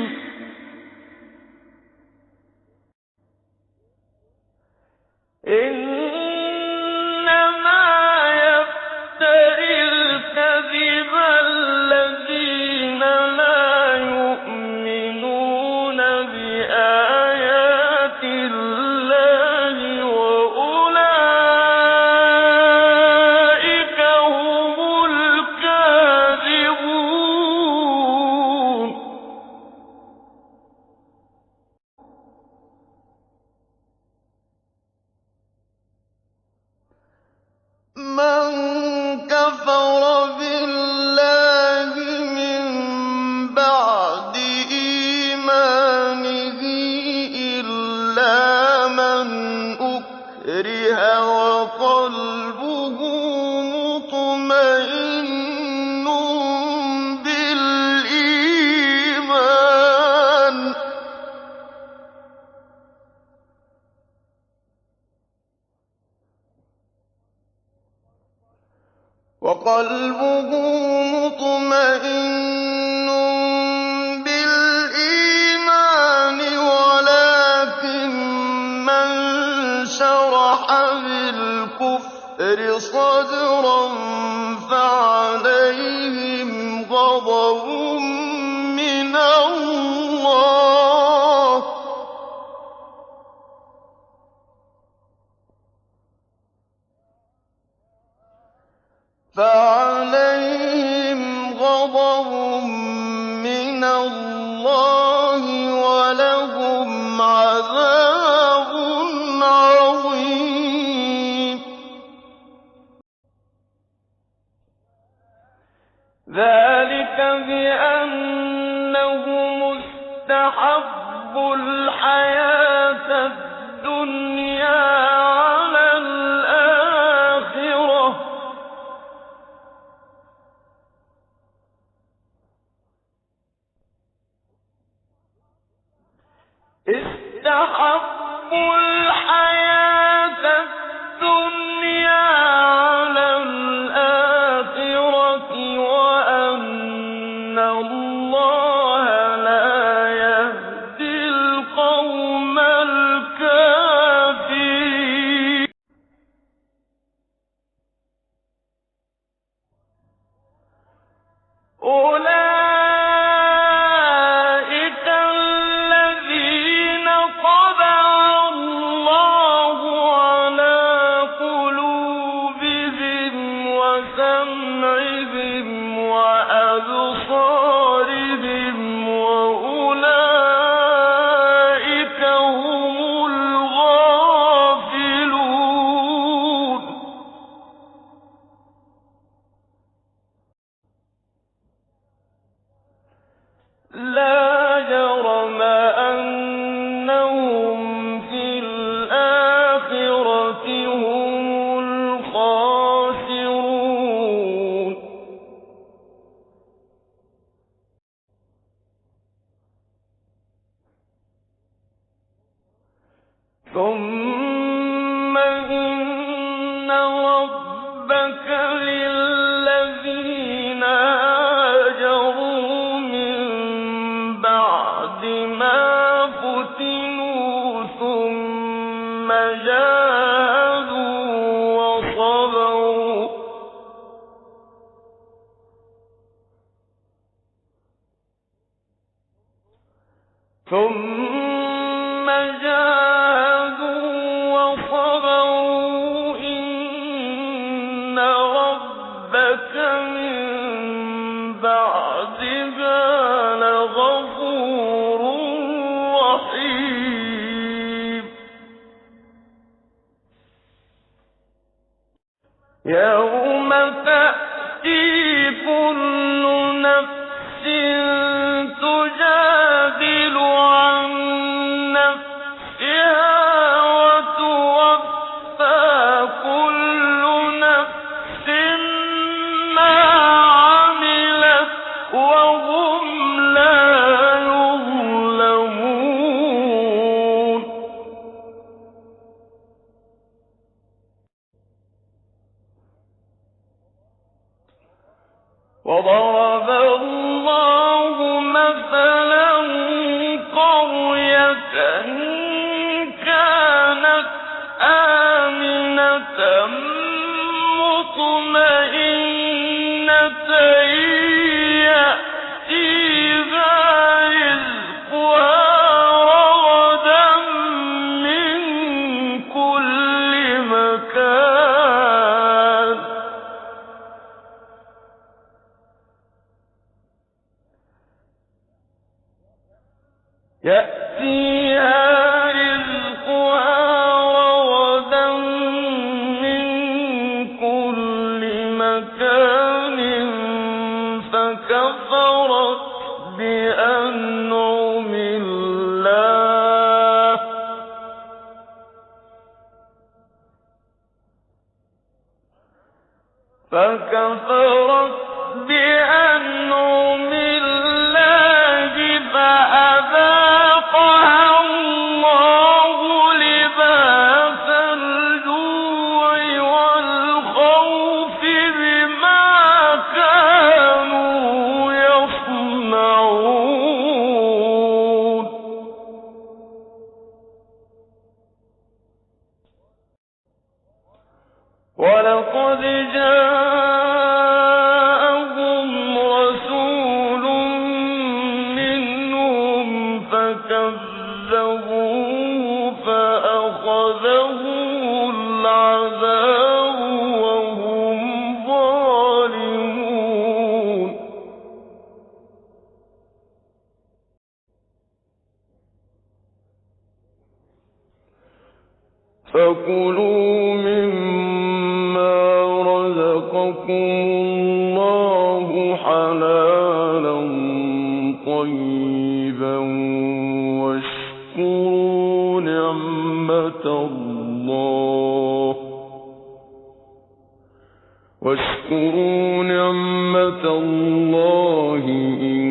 إِنَّمَا يَفْتَرِي الْكَذِبَ الَّذِينَ لَا يُؤْمِنُونَ بِآيَاتِ اللَّهِ وَأُولَٰئِكَ هُمُ الْكَاذِبُونَ مَن كَفَرَ بِاللَّهِ مِن بَعْدِ إِيمَانِهِ إِلَّا مَنْ أُكْرِهَ وَقَلْبُهُ مُطْمَئِنٌّ بِالْإِيمَانِ وَلَٰكِن مَّن شَرَحَ بِالْكُفْرِ صَدْرًا فَعَلَيْهِمْ غَضَبٌ مِّنَ اللَّهِ وَلَهُمْ عَذَابٌ عَظِيمٌ ذَٰلِكَ بِأَنَّهُمُ اسْتَحَبُّوا الْحَيَاةَ الدُّنْيَا عَلَى الْآخِرَةِ وَأَنَّ اللَّهَ لَا يَهْدِي الْقَوْمَ الْكَافِرِينَ أولئك الذين طبع الله على قلوبهم وسمعهم وأبصارهم وأولئك هم الغافلون. لا جرم أنهم في الآخرة هم الخاسرون. ثم إن ربك للذين هاجروا من بعد ما فتنوا ثم جاهدوا وصبروا إن ربك من بعدها لغفور رحيم. يوم تأتي كل نفس تجادل عن نفسها وتوفى كل نفس ما عملت وهم لا يظلمون. وضرب الله مثلا قرية كانت آمنة مطمئنة يأتيها رزقها رغدا من كل مكان فكفرت بأنعم الله فأذاقها الله لباس الجوع والخوف بما كانوا يصنعون. ولقد جاءهم رسول منهم فكذبوه فأخذهم العذاب وهم ظالمون. فكلوا مما رزقكم الله حلالا طيبا واشكروا نعمة الله إن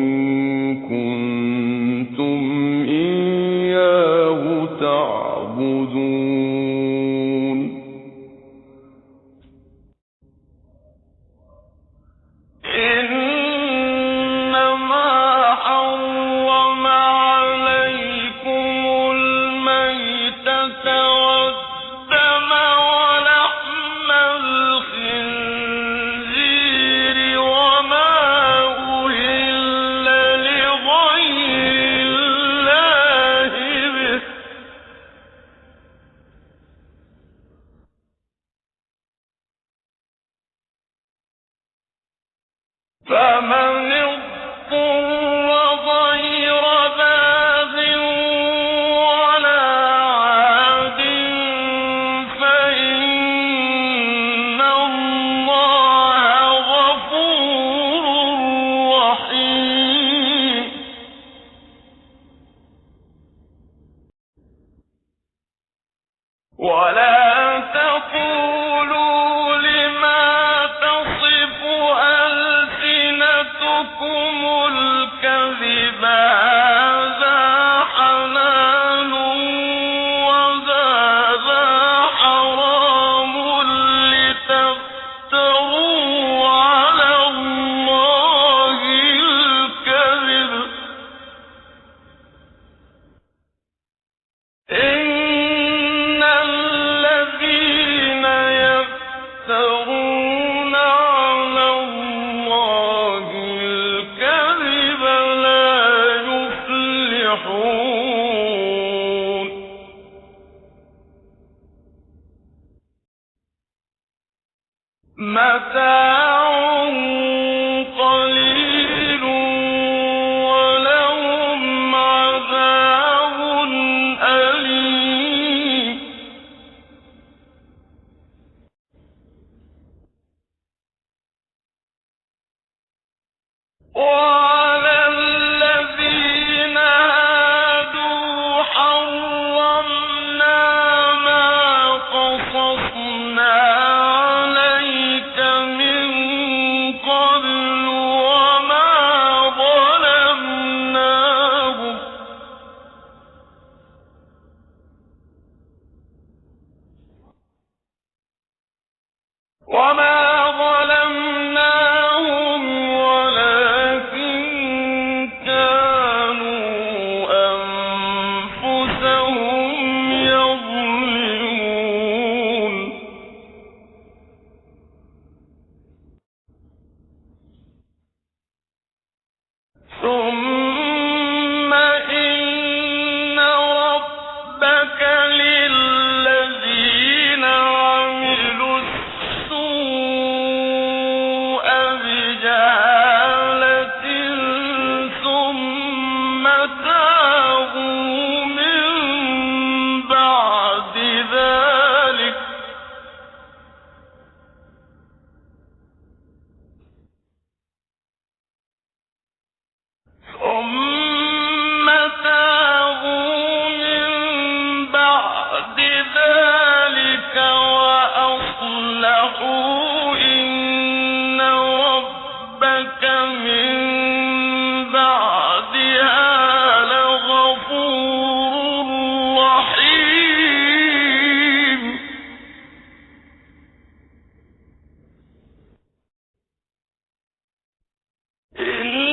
كنتم إياه تعبدون. إنما حرم عليكم الميتة والدم ولحم الخنزير وما أهل فمن اضطر غير باغ ولا عاد فإن الله غفور رحيم. ولا تقولوا لما تصف ألسنتكم الكذب هذا حلال وهذا حرام لتفتروا على الله الكذب. إن الذين يفترون على الله الكذب لا يفلحون. متاع قليل ولهم عذاب أليم. وعلى الذين هادوا حرمنا ما قصصنا عليك من قبل وما ظلمناهم ولكن كانوا أنفسهم يظلمون. ثم إن ربك للذين عملوا السوء بجهالة ثم تابوا من بعد ذلك وأصلحوا إن ربك من بعدها لغفور رحيم. إن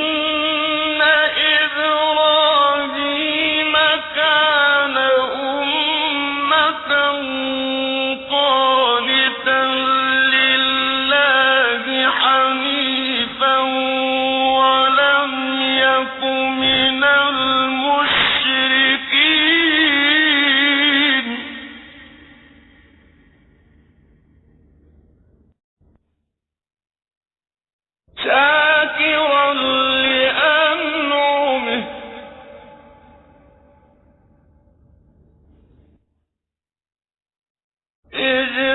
إبراهيم كان أمة قانتا لله حنيفا ولم يك من المشركين. شاكرا لأنعمه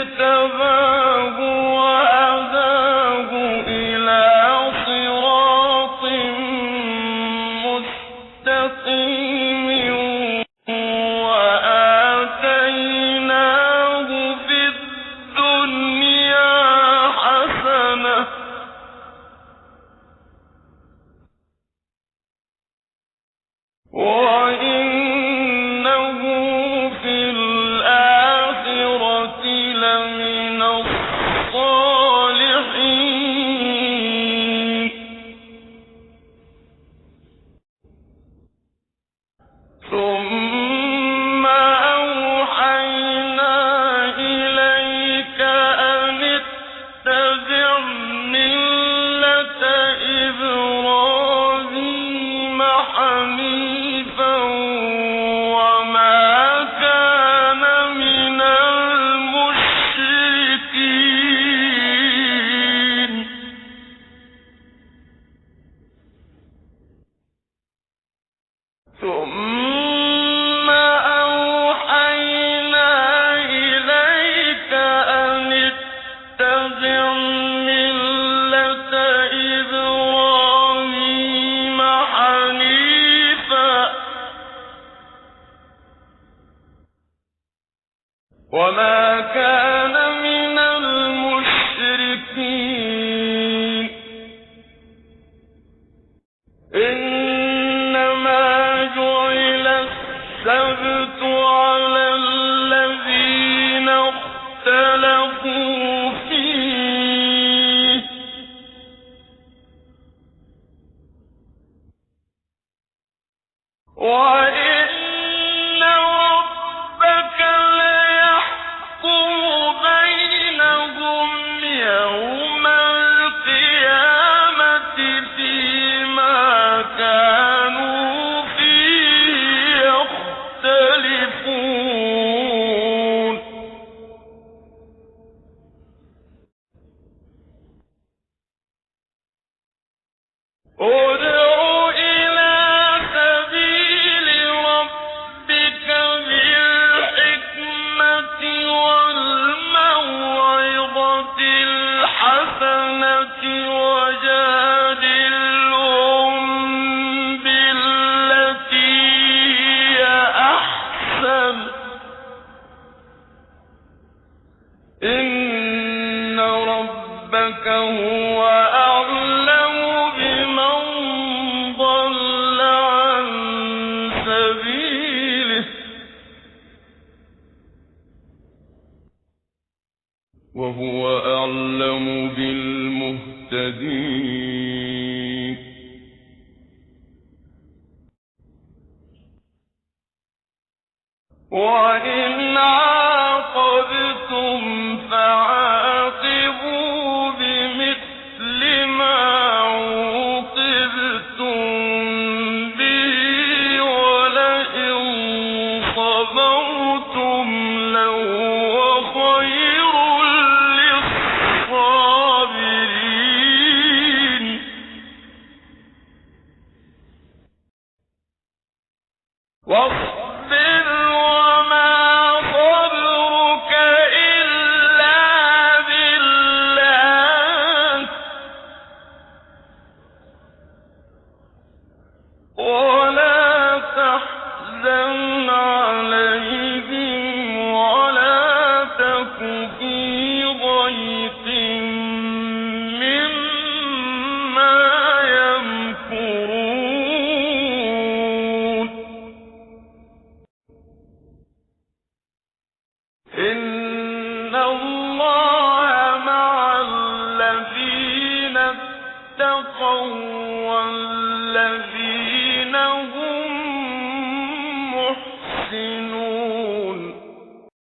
اجتباه وهداه إلى صراط مستقيم وآتيناه في الدنيا حسنة وإنه في الآخرة لمن الصالحين. ثم أوحينا إليك أن اتبع ملة إبراهيم حنيفا وما كان من المشركين. مِلَّةَ إِبْرَاهِيمَ حَنِيفًا وَمَا كَانَ مِنَ الْمُشْرِكِينَ إِنَّمَا جُعِلَ السَّبْتُ عَلَى الَّذِينَ اخْتَلَفُوا فِيهِ وَإِنَّ رَبَّكَ لَيَحْكُمُ بَيْنَهُمْ يَوْمَ الْقِيَامَةِ فِيمَا كَانُوا فِيهِ يَخْتَلِفُونَ ادْعُ إِلَىٰ سَبِيلِ رَبِّكَ بِالْحِكْمَةِ وَالْمَوْعِظَةِ الْحَسَنَةِ وَجَادِلْهُم بِالَّتِي هِيَ أَحْسَنُ ۚ إِنَّ رَبَّكَ هُوَ أَعْلَمُ بِمَن ضَلَّ عَن سَبِيلِهِ وَهُوَ أَعْلَمُ بِالْمُهْتَدِينَ وَإِنْ عَاقَبْتُمْ فَعَاقِبُوا بِمِثْلِ مَا عُوقِبْتُم بِهِ وَلَئِن صَبَرْتُمْ لَهُوَ خَيْرٌ لِّلصَّابِرِينَ وَاصْبِرْ وَمَا صَبْرُكَ إِلَّا بِاللَّهِ وَلَا تَحْزَنْ عَلَيْهِمْ وَلَا تَكُ فِي ضَيْقٍ مِّمَّا يَمْكُرُونَ إِنَّ اللَّهَ مَعَ الَّذِينَ اتَّقَوا